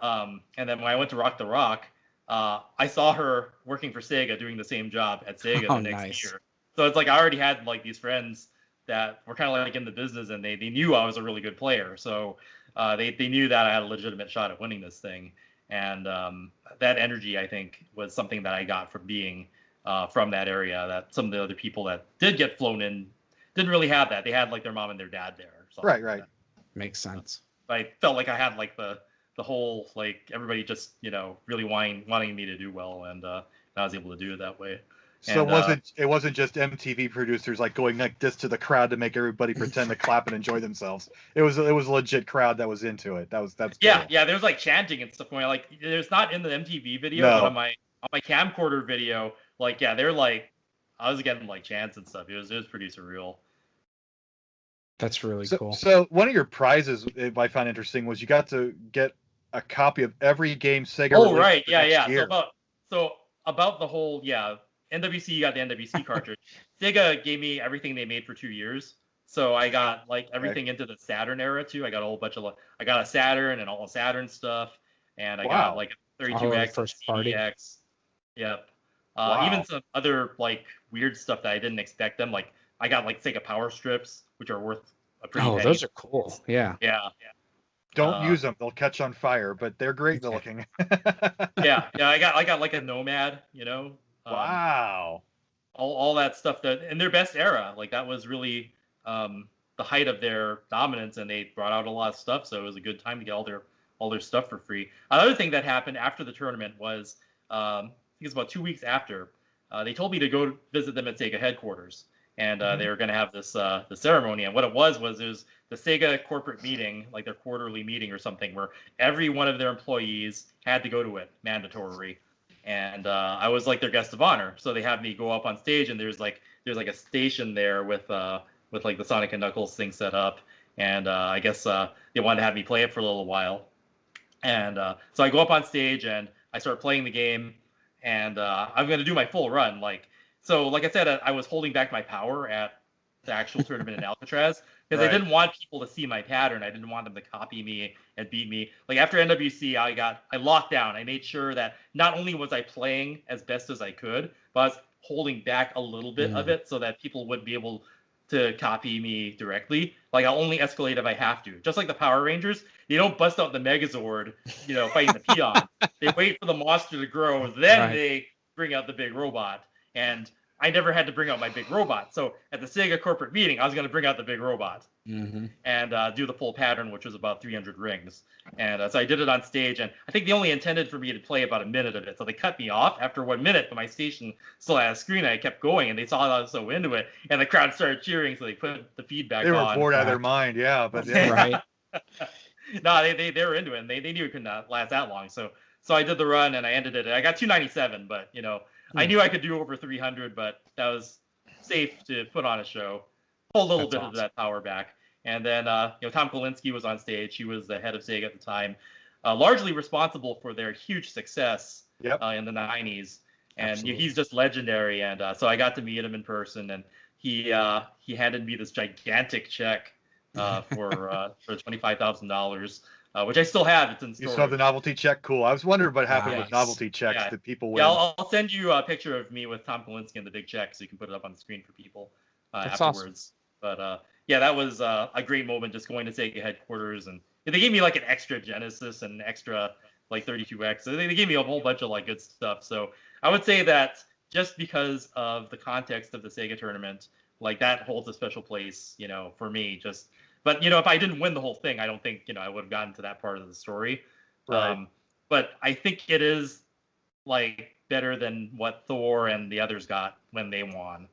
and then when I went to Rock the Rock, I saw her working for Sega doing the same job at Sega the next year. So it's like I already had like these friends that were kind of like in the business, and they knew I was a really good player. So they knew that I had a legitimate shot at winning this thing. And that energy, I think, was something that I got from being from that area, that some of the other people that did get flown in didn't really have that. They had like their mom and their dad there. Right. Like Makes sense. I felt like I had like the whole, like everybody just, really wanting me to do well, and I was able to do it that way. So it wasn't just MTV producers like going like this to the crowd to make everybody pretend to clap and enjoy themselves. It was a legit crowd that was into it. That's cool. Yeah. There was like chanting and stuff going on. Like there's not in the MTV video, but on my camcorder video, like they're like, I was getting like chants and stuff. It was pretty surreal. That's really cool. So one of your prizes I found interesting was you got to get a copy of every game Sega. Oh right, yeah. So about the whole NWC got the NWC cartridge. Sega gave me everything they made for 2 years. So I got like everything into the Saturn era too. I got a whole bunch of I got a Saturn and all the Saturn stuff, and I got like a 32X, first party. CDX. Yep. Even some other like weird stuff that I didn't expect them. Like I got like Sega Power Strips, which are worth a pretty penny. Those are cool. Yeah. Yeah. Don't use them; they'll catch on fire. But they're great looking. yeah. I got like a Nomad. Wow. All that stuff in their best era, like that was really the height of their dominance, and they brought out a lot of stuff. So it was a good time to get all their stuff for free. Another thing that happened after the tournament was, I think it's about 2 weeks after, they told me to go visit them at Sega headquarters, and they were going to have this the ceremony. And what it was the Sega corporate meeting, like their quarterly meeting or something, where every one of their employees had to go to it, mandatory. And I was like their guest of honor, so they had me go up on stage, and there's like a station there with like the Sonic and Knuckles thing set up, and I guess they wanted to have me play it for a little while, and so I go up on stage and I start playing the game, and I'm gonna do my full run, like I said, I was holding back my power at the actual tournament in Alcatraz because I didn't want people to see my pattern. I didn't want them to copy me and beat me. Like after NWC, I locked down. I made sure that not only was I playing as best as I could, but I was holding back a little bit of it so that people wouldn't be able to copy me directly. Like I'll only escalate if I have to. Just like the Power Rangers, they don't bust out the Megazord, fighting the peon. They wait for the monster to grow, then they bring out the big robot. And I never had to bring out my big robot. So at the Sega corporate meeting, I was going to bring out the big robot and do the full pattern, which was about 300 rings. And so I did it on stage, and I think they only intended for me to play about a minute of it. So they cut me off after 1 minute, but my station still had a screen, and I kept going, and they saw that I was so into it, and the crowd started cheering, so they put the feedback on. They were bored out of their mind, yeah. But yeah. Right. No, they were into it, and they knew it couldn't last that long. So I did the run, and I ended it. I got 297, but, I knew I could do over 300, but that was safe to put on a show. Pull a little bit of that power back. And then, Tom Kalinske was on stage. He was the head of Sega at the time, largely responsible for their huge success in the 90s. And he's just legendary. And so I got to meet him in person, and he handed me this gigantic check for $25,000. Which I still have. It's in storage. You still have the novelty check? Cool. I was wondering what happened with novelty checks that people win. Yeah, I'll send you a picture of me with Tom Kalinske and the big check so you can put it up on the screen for people afterwards. Awesome. But that was a great moment, just going to Sega headquarters, and they gave me like an extra Genesis and extra like 32X. So they gave me a whole bunch of like good stuff. So I would say that just because of the context of the Sega tournament, like that holds a special place, for me. But, if I didn't win the whole thing, I don't think, I would have gotten to that part of the story. Right. But I think it is, like, better than what Thor and the others got when they won.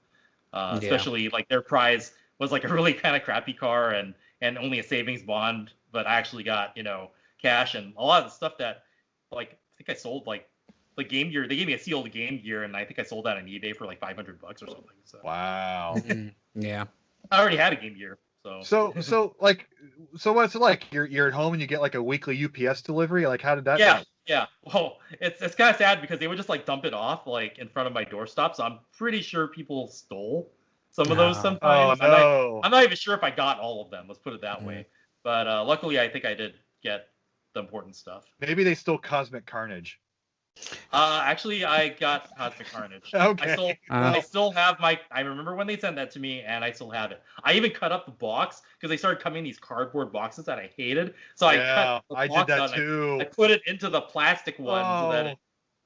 Especially, like, their prize was, like, a really kind of crappy car and only a savings bond. But I actually got, cash and a lot of the stuff that, like, I think I sold, like, the Game Gear. They gave me a sealed Game Gear, and I think I sold that on eBay for, like, $500 or something. So. Wow. Yeah. I already had a Game Gear. So what's it like? You're at home and you get like a weekly UPS delivery? Like, how did that go? go? Yeah. Well, it's kind of sad because they would just like dump it off like in front of my doorstop. So I'm pretty sure people stole some of those sometimes. Oh, no. I'm not even sure if I got all of them. Let's put it that way. But luckily, I think I did get the important stuff. Maybe they stole Cosmic Carnage. Actually, I got Cosmic Carnage. Okay. I still have I remember when they sent that to me, and I still have it. I even cut up the box because they started coming in these cardboard boxes that I hated. So I cut the box did that out too. I put it into the plastic one so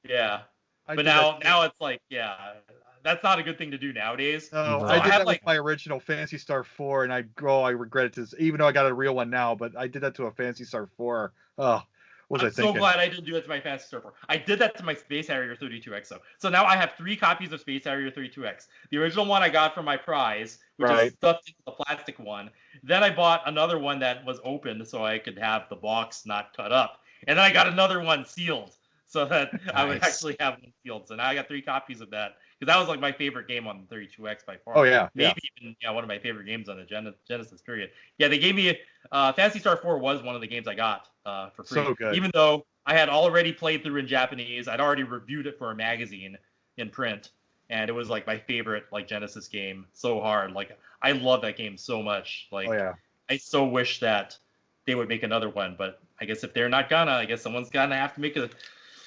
that But now it's like, that's not a good thing to do nowadays. No, so I did that with my original Phantasy Star 4, and I regret it, even though I got a real one now, but I did that to a Phantasy Star 4. Oh. I'm so glad I didn't do it to my Phantasy Star 4. I did that to my Space Harrier 32X. So now I have 3 copies of Space Harrier 32X. The original one I got from my prize, which is stuffed into the plastic one. Then I bought another one that was open so I could have the box not cut up. And then I got another one sealed so that I would actually have one sealed. So now I got 3 copies of that. Because that was like my favorite game on the 32X by far. Oh, yeah. Maybe even one of my favorite games on the Genesis period. Yeah, they gave me Phantasy Star 4 was one of the games I got for free. So good. Even though I had already played through in Japanese, I'd already reviewed it for a magazine in print, and it was like my favorite like Genesis game. So hard. Like I love that game so much. Like I so wish that they would make another one, but I guess if they're not gonna, I guess someone's gonna have to make a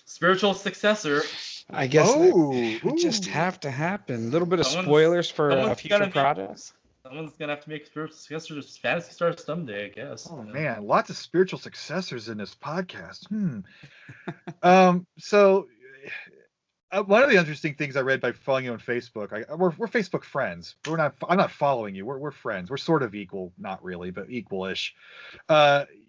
spiritual successor. I guess it just have to happen. A little bit of spoilers for future products. Someone's gonna have to make spiritual successors to Phantasy Star someday, I guess. Oh man, lots of spiritual successors in this podcast. So one of the interesting things I read by following you on Facebook, we're Facebook friends. I'm not following you. We're friends. We're sort of equal, not really, but equal-ish.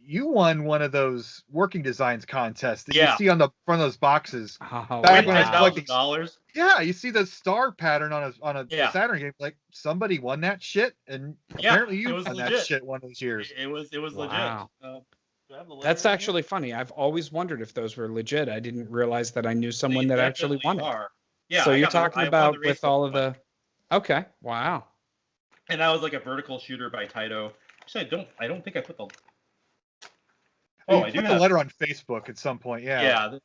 You won one of those working designs contests that you see on the front of those boxes. Back when I was collecting $10,000. Yeah, you see the star pattern on a Saturn game. Like somebody won that shit, and apparently you won that shit one of those years. It was legit. That's actually funny. I've always wondered if those were legit. I didn't realize that I knew someone that actually won it. Yeah. So you're talking about with all of the. Okay. Wow. And that was like a vertical shooter by Taito. Actually, I don't think I put the. Oh, I do have the letter on Facebook at some point. Yeah. Yeah.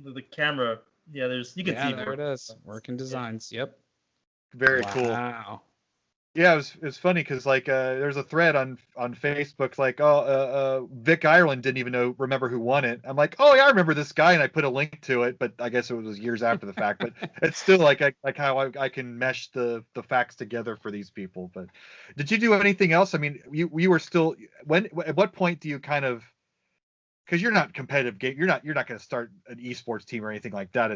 The camera. Yeah, you can see. There it is. Working designs. Yep. Very cool. Wow. Yeah, it was funny because like there's a thread on Facebook like Vic Ireland didn't even remember who won it. I'm like, oh yeah, I remember this guy, and I put a link to it, but I guess it was years after the fact. But it's still like how I can mesh the facts together for these people. But did you do anything else? I mean, you were still at what point do you kind of, because you're not competitive game, you're not going to start an esports team or anything like that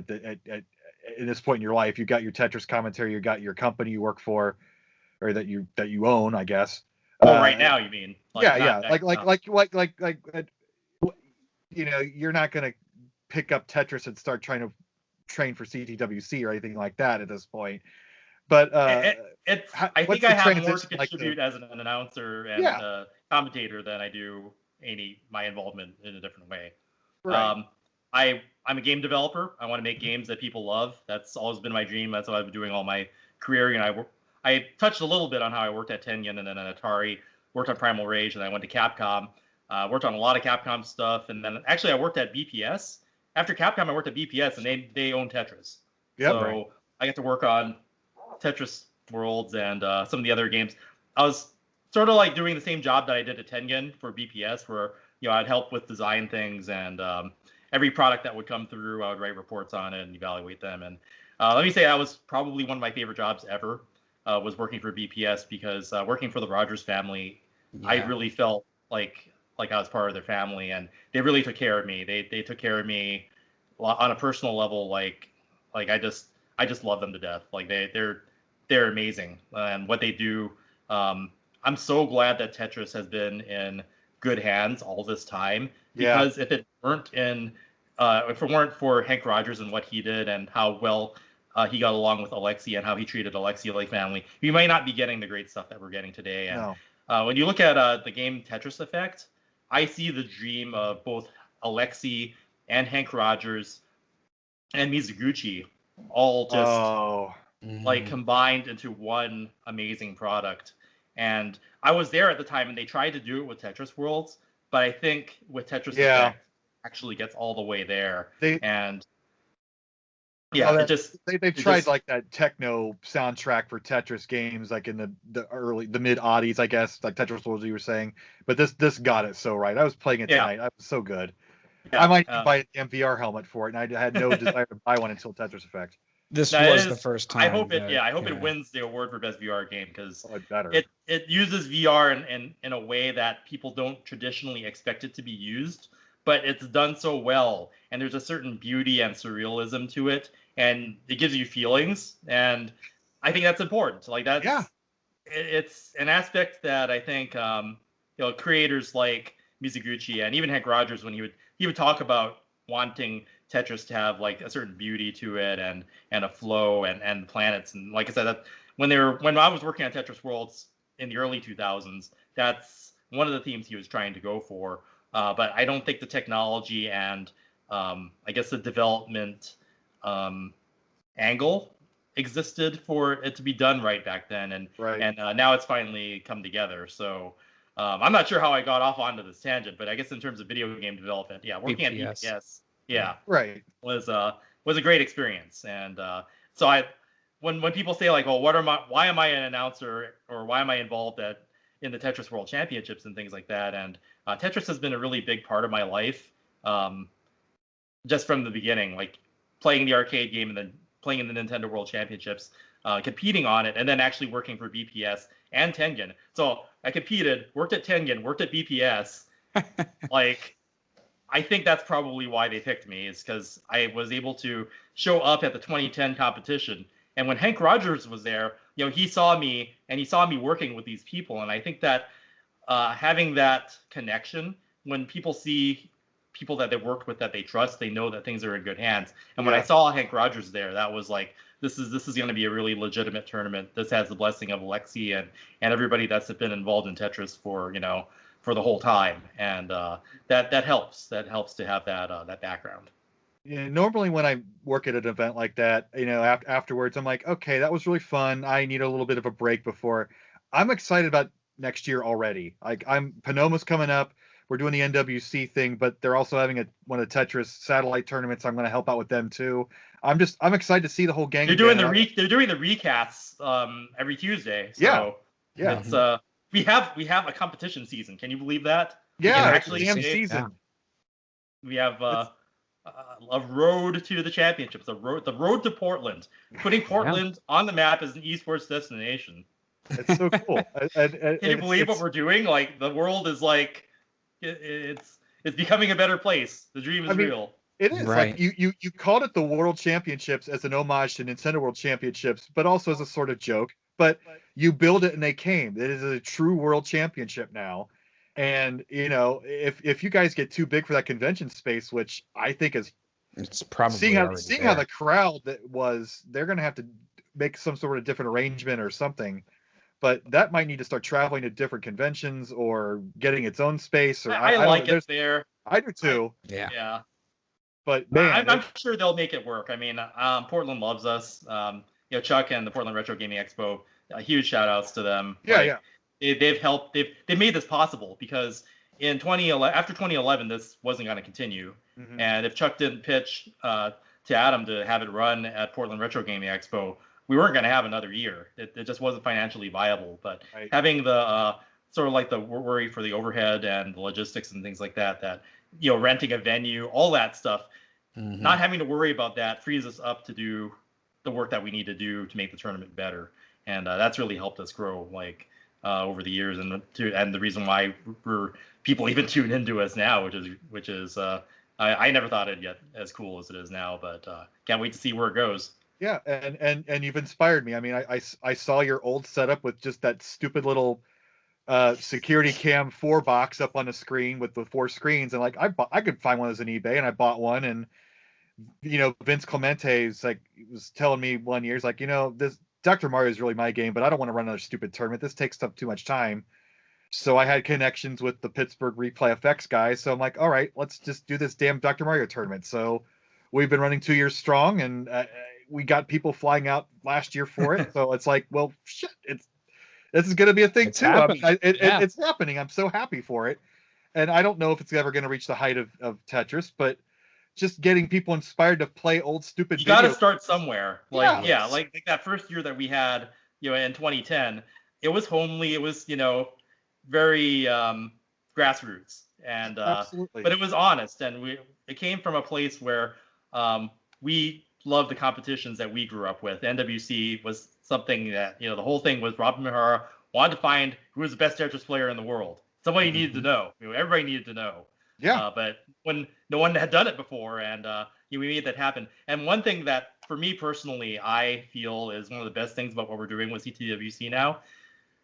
in this point in your life, you got your Tetris commentary, you got your company you work for, or that you own, I guess. Well, right now you mean? Yeah. You're not gonna pick up Tetris and start trying to train for CTWC or anything like that at this point. But I think I have more to contribute as an announcer and commentator than I do my involvement in a different way. Right. I'm a game developer. I want to make games that people love. That's always been my dream. That's what I've been doing all my career. I touched a little bit on how I worked at Tengen and then at Atari, worked on Primal Rage, and I went to Capcom. Worked on a lot of Capcom stuff, and then actually I worked at BPS. After Capcom, I worked at BPS, and they own Tetris. Yep, so right. I get to work on Tetris Worlds and some of the other games. I was sort of like doing the same job that I did at Tengen for BPS, where I'd help with design things, and every product that would come through, I would write reports on it and evaluate them. And let me say that was probably one of my favorite jobs ever, was working for BPS, because working for the Rogers family, I really felt like I was part of their family, and they really took care of me. They took care of me on a personal level. Like I just love them to death. Like they're amazing, and what they do. I'm so glad that Tetris has been in good hands all this time, because if it weren't for Hank Rogers and what he did and how well he got along with Alexi and how he treated Alexi like family, we might not be getting the great stuff that we're getting today. And when you look at the game Tetris Effect, I see the dream of both Alexi and Hank Rogers and Mizuguchi all just combined into one amazing product. And I was there at the time, and they tried to do it with Tetris Worlds, but I think with Tetris Effect actually gets all the way there. They've tried like that techno soundtrack for Tetris games, like in the mid oddies, I guess, like Tetris Worlds you were saying. But this got it so right. I was playing it tonight. I was so good. I might buy an MVR helmet for it, and I had no desire to buy one until Tetris Effect. This was the first time. I hope it wins the award for best VR game, because it uses VR in a way that people don't traditionally expect it to be used, but it's done so well, and there's a certain beauty and surrealism to it, and it gives you feelings, and I think that's important. Like it's an aspect that I think creators like Mizuguchi and even Hank Rogers, when he would talk about wanting Tetris to have like a certain beauty to it and a flow and planets, and like I said, that when I was working on Tetris Worlds in the early 2000s, that's one of the themes he was trying to go for. But I don't think the technology and I guess the development angle existed for it to be done right back then, and now it's finally come together. So I'm not sure how I got off onto this tangent, but I guess in terms of video game development, working at BPS, was a great experience. And so when people say like, well, why am I an announcer, or why am I involved in the Tetris World Championships and things like that? And Tetris has been a really big part of my life, just from the beginning, like playing the arcade game and then playing in the Nintendo World Championships, competing on it, and then actually working for BPS and Tengen. So I competed, worked at Tengen, worked at BPS. Like, I think that's probably why they picked me, is because I was able to show up at the 2010 competition. And when Hank Rogers was there, he saw me, and he saw me working with these people. And I think that having that connection, when people see people that they worked with that they trust, they know that things are in good hands. And when I saw Hank Rogers there, that was like, this is going to be a really legitimate tournament. This has the blessing of Alexi and everybody that's been involved in Tetris for the whole time. And that helps. That helps to have that background. Yeah, normally when I work at an event like that, afterwards, I'm like, okay, that was really fun. I need a little bit of a break before. I'm excited about next year already. Like Panoma's coming up. We're doing the NWC thing, but they're also having one of the Tetris satellite tournaments. I'm going to help out with them too. I'm excited to see the whole gang. They're doing the recasts every Tuesday. So it's we have a competition season. Can you believe that? Yeah, actually season. We have a road to the championships, the road to Portland, putting Portland on the map as an eSports destination. It's so cool. Can you believe what we're doing? Like, the world is like, it's becoming a better place. The dream is real. It is Right. like you called it the World Championships as an homage to Nintendo World Championships, but also as a sort of joke. But you build it and they came. It is a true World Championship now. And if you guys get too big for that convention space, which I think is It's probably seeing already how there. the crowd that was, they're going to have to make some sort of different arrangement or something. But that might need to start traveling to different conventions or getting its own space. Or I I like don't, it there. I do too. Yeah. But man, I'm sure they'll make it work. I mean, Portland loves us. Chuck and the Portland Retro Gaming Expo, huge shout outs to them. Yeah. They've helped. They've made this possible because in 2011, after 2011, this wasn't going to continue. Mm-hmm. And if Chuck didn't pitch to Adam to have it run at Portland Retro Gaming Expo, we weren't going to have another year. It just wasn't financially viable. But having the sort of like the worry for the overhead and the logistics and things like that, renting a venue, all that stuff, not having to worry about that frees us up to do the work that we need to do to make the tournament better. And that's really helped us grow over the years, and the reason why people even tune into us now, which is I never thought it'd get as cool as it is now, but can't wait to see where it goes. Yeah, and you've inspired me. I mean, I saw your old setup with just that stupid little security cam 4 box up on the screen with the 4 screens, and I could find one of those on eBay, and I bought one. And Vince Clemente was telling me one year, he's like, this Dr. Mario is really my game, but I don't want to run another stupid tournament. This takes up too much time. So I had connections with the Pittsburgh Replay FX guys. So I'm like, all right, let's just do this damn Dr. Mario tournament. So we've been running 2 years strong, and we got people flying out last year for it. So it's like, well, shit, this is going to be a thing It's too. It's happening. I'm so happy for it. And I don't know if it's ever going to reach the height of Tetris, but just getting people inspired to play old stupid. You got to start somewhere. Like that first year that we had, in 2010, it was homely. It was, very grassroots, and absolutely. But it was honest, and it came from a place where we loved the competitions that we grew up with. NWC was something that, the whole thing was Robin Mihara wanted to find who was the best Tetris player in the world. Somebody needed to know. Everybody needed to know. Yeah. But when no one had done it before, and we made that happen. And one thing that, for me personally, I feel is one of the best things about what we're doing with CTWC now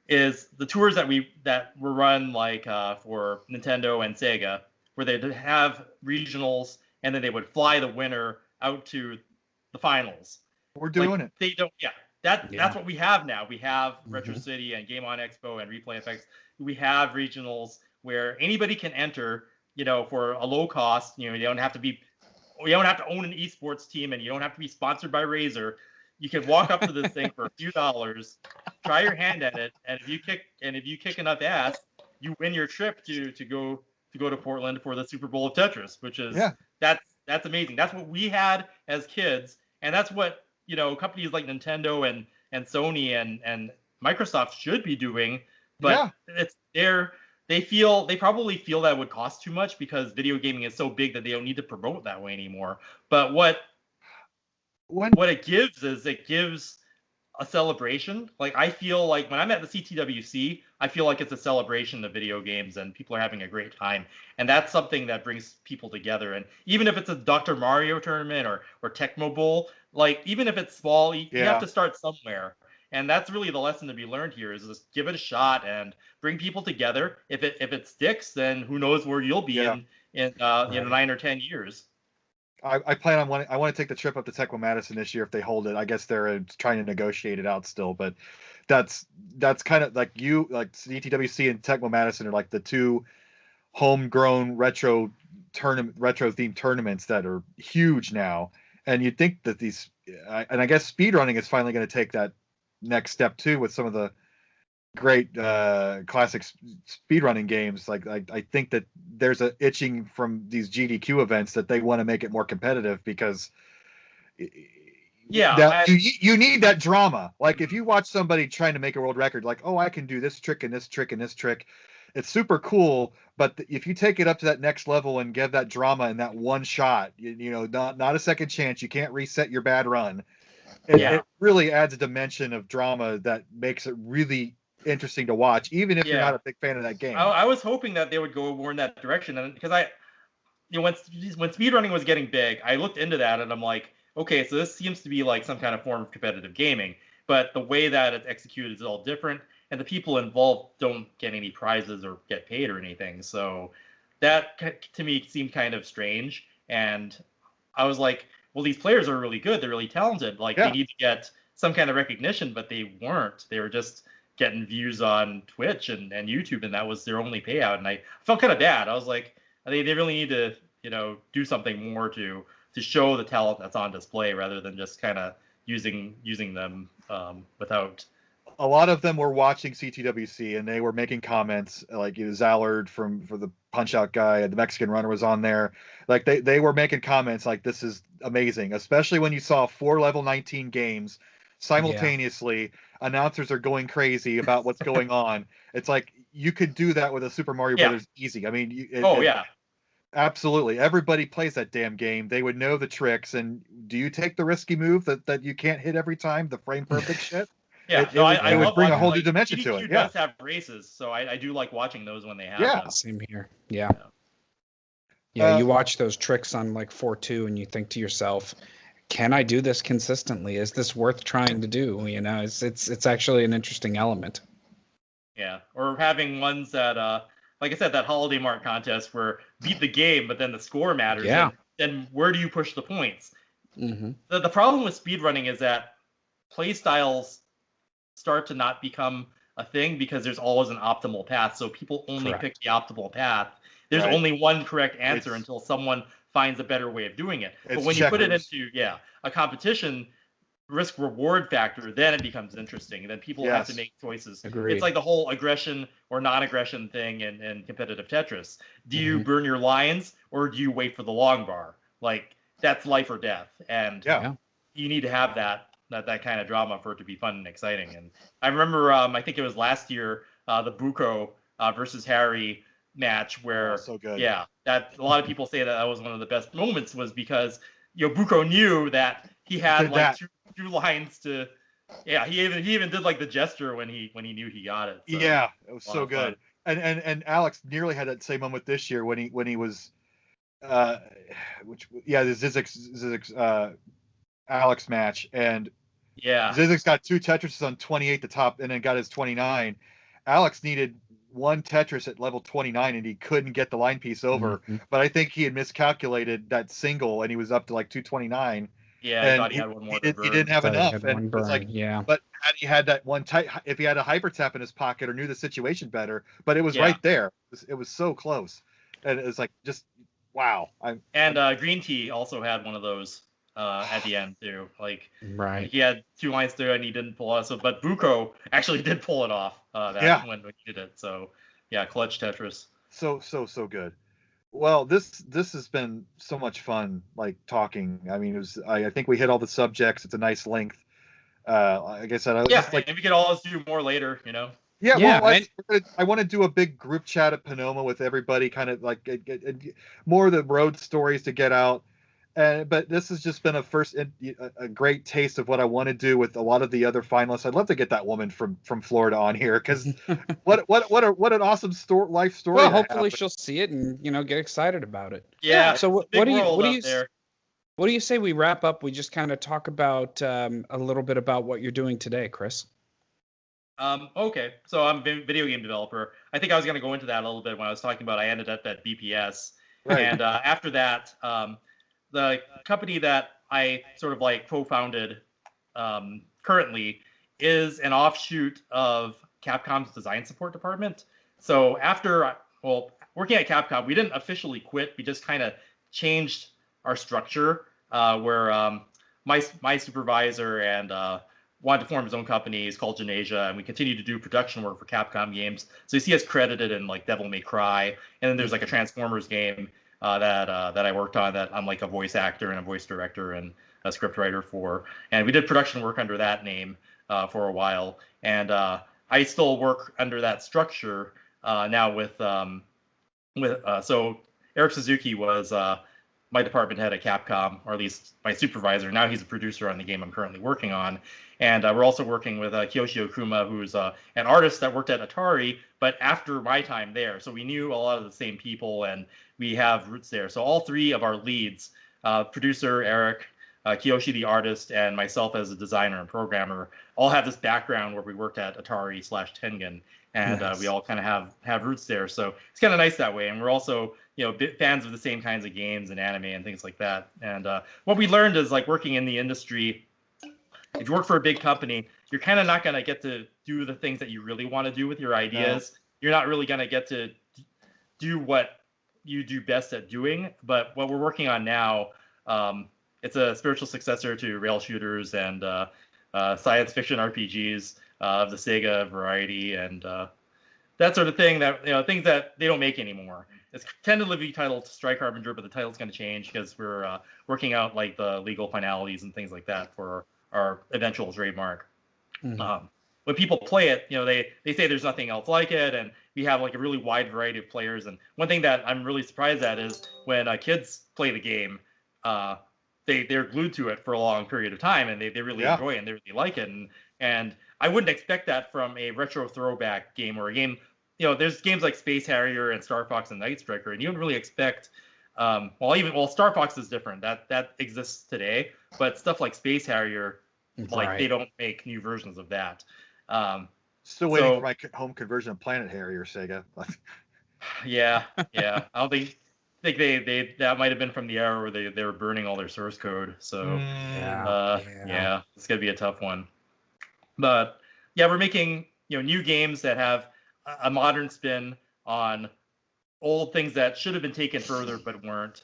is the tours that were run for Nintendo and Sega, where they'd have regionals and then they would fly the winner out to the finals. We're doing it. They don't. Yeah. That's what we have now. We have Retro City and Game On Expo and Replay FX. We have regionals where anybody can enter, for a low cost. You don't have to own an eSports team, and you don't have to be sponsored by Razer. You can walk up to this thing for a few dollars, try your hand at it, and if you kick enough ass, you win your trip to go to Portland for the Super Bowl of Tetris, which is that's amazing. That's what we had as kids, and that's what companies like Nintendo and Sony and Microsoft should be doing. But they probably feel that it would cost too much because video gaming is so big that they don't need to promote that way anymore. But what it gives a celebration. I feel like when I'm at the CTWC, I feel like it's a celebration of video games and people are having a great time. And that's something that brings people together. And even if it's a Dr. Mario tournament or Tecmo Bowl, even if it's small, you have to start somewhere. And that's really the lesson to be learned here is just give it a shot and bring people together. If it sticks, then who knows where you'll be in 9 or 10 years. I plan on I want to take the trip up to Tecmo Madison this year if they hold it. I guess they're trying to negotiate it out still, but that's kind of CTWC and Tecmo Madison are like the two homegrown retro themed tournaments that are huge now. And you'd think that and I guess speedrunning is finally going to take that next step too with some of the great classic speedrunning games. I think that there's a itching from these GDQ events that they want to make it more competitive because you need that drama. If you watch somebody trying to make a world record, I can do this trick and this trick and this trick, it's super cool. But if you take it up to that next level and give that drama in that one shot, not a second chance, you can't reset your bad run. It really adds a dimension of drama that makes it really interesting to watch, even if you're not a big fan of that game. I was hoping that they would go more in that direction, and because when speedrunning was getting big, I looked into that and I'm like, okay, so this seems to be like some kind of form of competitive gaming, but the way that it's executed is all different, and the people involved don't get any prizes or get paid or anything. So that to me seemed kind of strange, and I was like, well, these players are really good, they're really talented, like they need to get some kind of recognition, but they weren't. They were just getting views on Twitch and YouTube, and that was their only payout. And I felt kind of bad. I was like, they really need to, do something more to show the talent that's on display rather than just kind of using them without. A lot of them were watching CTWC and they were making comments, like Zallard for the Punch Out guy, the Mexican runner was on there. Like they were making comments like, this is amazing, especially when you saw 4 level 19 games simultaneously. Announcers are going crazy about what's going on. It's like you could do that with a Super Mario Brothers easy. I mean, absolutely. Everybody plays that damn game. They would know the tricks. And do you take the risky move that you can't hit every time, the frame perfect shit? I would bring a whole new dimension to it. It does have races, so I do like watching those when they have them. Same here. You watch those tricks on like 4.2 and you think to yourself, can I do this consistently? Is this worth trying to do? It's actually an interesting element. Yeah, or having ones that, like I said, that Holiday Mart contest where beat the game, but then the score matters. Yeah. Then where do you push the points? Mm-hmm. The problem with speedrunning is that play styles start to not become a thing because there's always an optimal path. So people only pick the optimal path. There's only one correct answer until someone finds a better way of doing it. But when you put it into a competition risk reward factor, then it becomes interesting. And then people have to make choices. Agreed. It's like the whole aggression or non-aggression thing in competitive Tetris. Do you burn your lines or do you wait for the long bar? Like that's life or death. And you need to have that kind of drama for it to be fun and exciting. And I remember, I think it was last year, the Buko versus Harry match where, so good. that a lot of people say that was one of the best moments was because, Buko knew that he had like two lines to, he even did like the gesture when he knew he got it. So, it was so good. And Alex nearly had that same moment this year when he was, the Zizix Alex match, and Zizix got 2 Tetrises on 28 the top and then got his 29. Alex needed 1 Tetris at level 29 and he couldn't get the line piece over, but I think he had miscalculated that single and he was up to like 229. I thought he had one more. He didn't have enough, and it's like, but had he had that one if he had a hyper tap in his pocket or knew the situation better, but it was right there. It was so close, and it was like just wow. Green Tea also had one of those at the end too. Like he had 2 lines there and he didn't pull it off. But Buko actually did pull it off. When he did it. So clutch Tetris. So good. Well, this has been so much fun, like talking. I mean, I think we hit all the subjects. It's a nice length. Like I said, and we could always do more later, I want to do a big group chat at Panoma with everybody, kind of like more of the road stories to get out. But this has just been a great taste of what I want to do with a lot of the other finalists. I'd love to get that woman from Florida on here because what an awesome life story. Well, hopefully she'll see it and get excited about it. Yeah. So what do you say we wrap up? We just kind of talk about a little bit about what you're doing today, Chris. Okay. So I'm a video game developer. I think I was going to go into that a little bit when I was talking about I ended up at BPS, and after that. The company that I sort of like co-founded currently is an offshoot of Capcom's design support department. So after, working at Capcom, we didn't officially quit. We just kind of changed our structure where my supervisor and wanted to form his own company. He's called Genasia, and we continue to do production work for Capcom games. So you see us credited in like Devil May Cry, and then there's like a Transformers game that I worked on that I'm like a voice actor and a voice director and a script writer for, and we did production work under that name for a while, and I still work under that structure now with so Eric Suzuki was my department head at Capcom, or at least my supervisor. Now he's a producer on the game I'm currently working on. And we're also working with Kiyoshi Okuma, who's an artist that worked at Atari, but after my time there. So we knew a lot of the same people, and we have roots there. So all three of our leads, producer Eric, Kiyoshi the artist, and myself as a designer and programmer, all have this background where we worked at Atari/Tengen, and nice. We all kind of have roots there. So it's kind of nice that way. And we're also, fans of the same kinds of games and anime and things like that. And what we learned is, like, working in the industry, if you work for a big company, you're kind of not going to get to do the things that you really want to do with your ideas. No. You're not really going to get to do what you do best at doing. But what we're working on now, it's a spiritual successor to rail shooters and science fiction RPGs of the Sega variety and that sort of thing, that things that they don't make anymore. It's tentatively titled Strike Harbinger, but the title's going to change because we're working out like the legal finalities and things like that for our eventual trademark. Mm-hmm. When people play it, they say there's nothing else like it, and we have like a really wide variety of players. And one thing that I'm really surprised at is when kids play the game, they're glued to it for a long period of time, and they really enjoy it and they really like it. And I wouldn't expect that from a retro throwback game or a game. There's games like Space Harrier and Star Fox and Night Striker, and you don't really expect. Star Fox is different. That exists today, but stuff like Space Harrier, like they don't make new versions of that. Still waiting for my home conversion of Planet Harrier, Sega. yeah. I don't think they that might have been from the era where they were burning all their source code. So it's gonna be a tough one. But yeah, we're making new games that have a modern spin on old things that should have been taken further but weren't.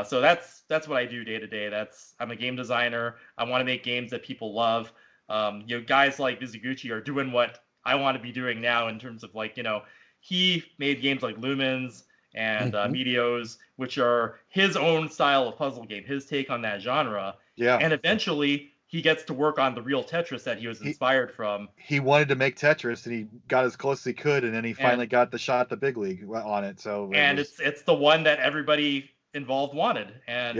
So that's what I do day to day. I'm a game designer. I want to make games that people love. Guys like Mizuguchi are doing what I want to be doing now in terms of he made games like Lumens and Meteos, which are his own style of puzzle game, his take on that genre. Yeah. And eventually he gets to work on the real Tetris that he was inspired from. He wanted to make Tetris, and he got as close as he could, and then he finally got the shot at the big league on it. So it's the one that everybody involved wanted, and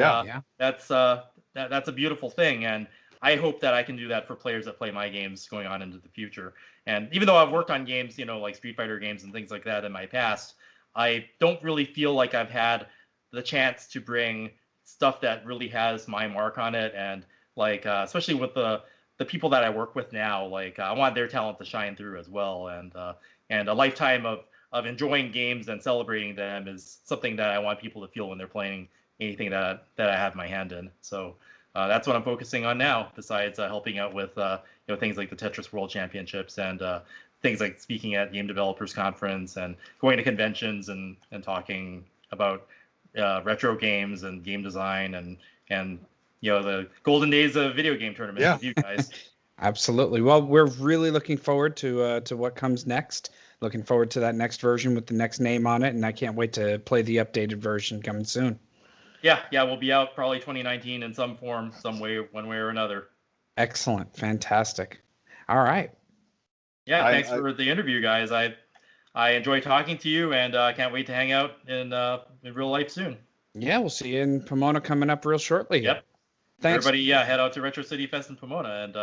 that's a beautiful thing. And I hope that I can do that for players that play my games going on into the future. And even though I've worked on games, like Street Fighter games and things like that in my past, I don't really feel like I've had the chance to bring stuff that really has my mark on it. And especially with the people that I work with now, I want their talent to shine through as well. And a lifetime of enjoying games and celebrating them is something that I want people to feel when they're playing anything that I have my hand in. So that's what I'm focusing on now, besides helping out with things like the Tetris World Championships and things like speaking at Game Developers Conference and going to conventions and talking about retro games and game design and the golden days of video game tournaments with you guys. Absolutely. Well, we're really looking forward to what comes next. Looking forward to that next version with the next name on it, and I can't wait to play the updated version coming soon. Yeah, we'll be out probably 2019 in some form, some way, one way or another. Excellent. Fantastic. All right. Yeah, thanks for the interview, guys. I enjoy talking to you, and I can't wait to hang out in real life soon. Yeah, we'll see you in Pomona coming up real shortly. Yep. Thanks. Everybody, head out to Retro City Fest in Pomona, and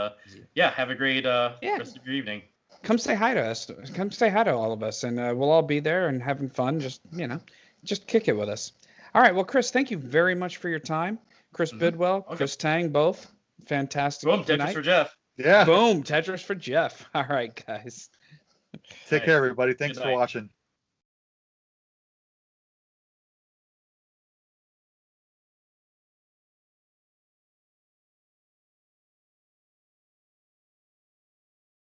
have a great rest of your evening. Come say hi to us. Come say hi to all of us, and we'll all be there and having fun. Just kick it with us. All right. Well, Chris, thank you very much for your time. Chris Bidwell, Chris Tang, both fantastic. Boom, Tetris for Jeff. Yeah. Boom, Tetris for Jeff. All right, guys. Take care, everybody. Thanks for watching.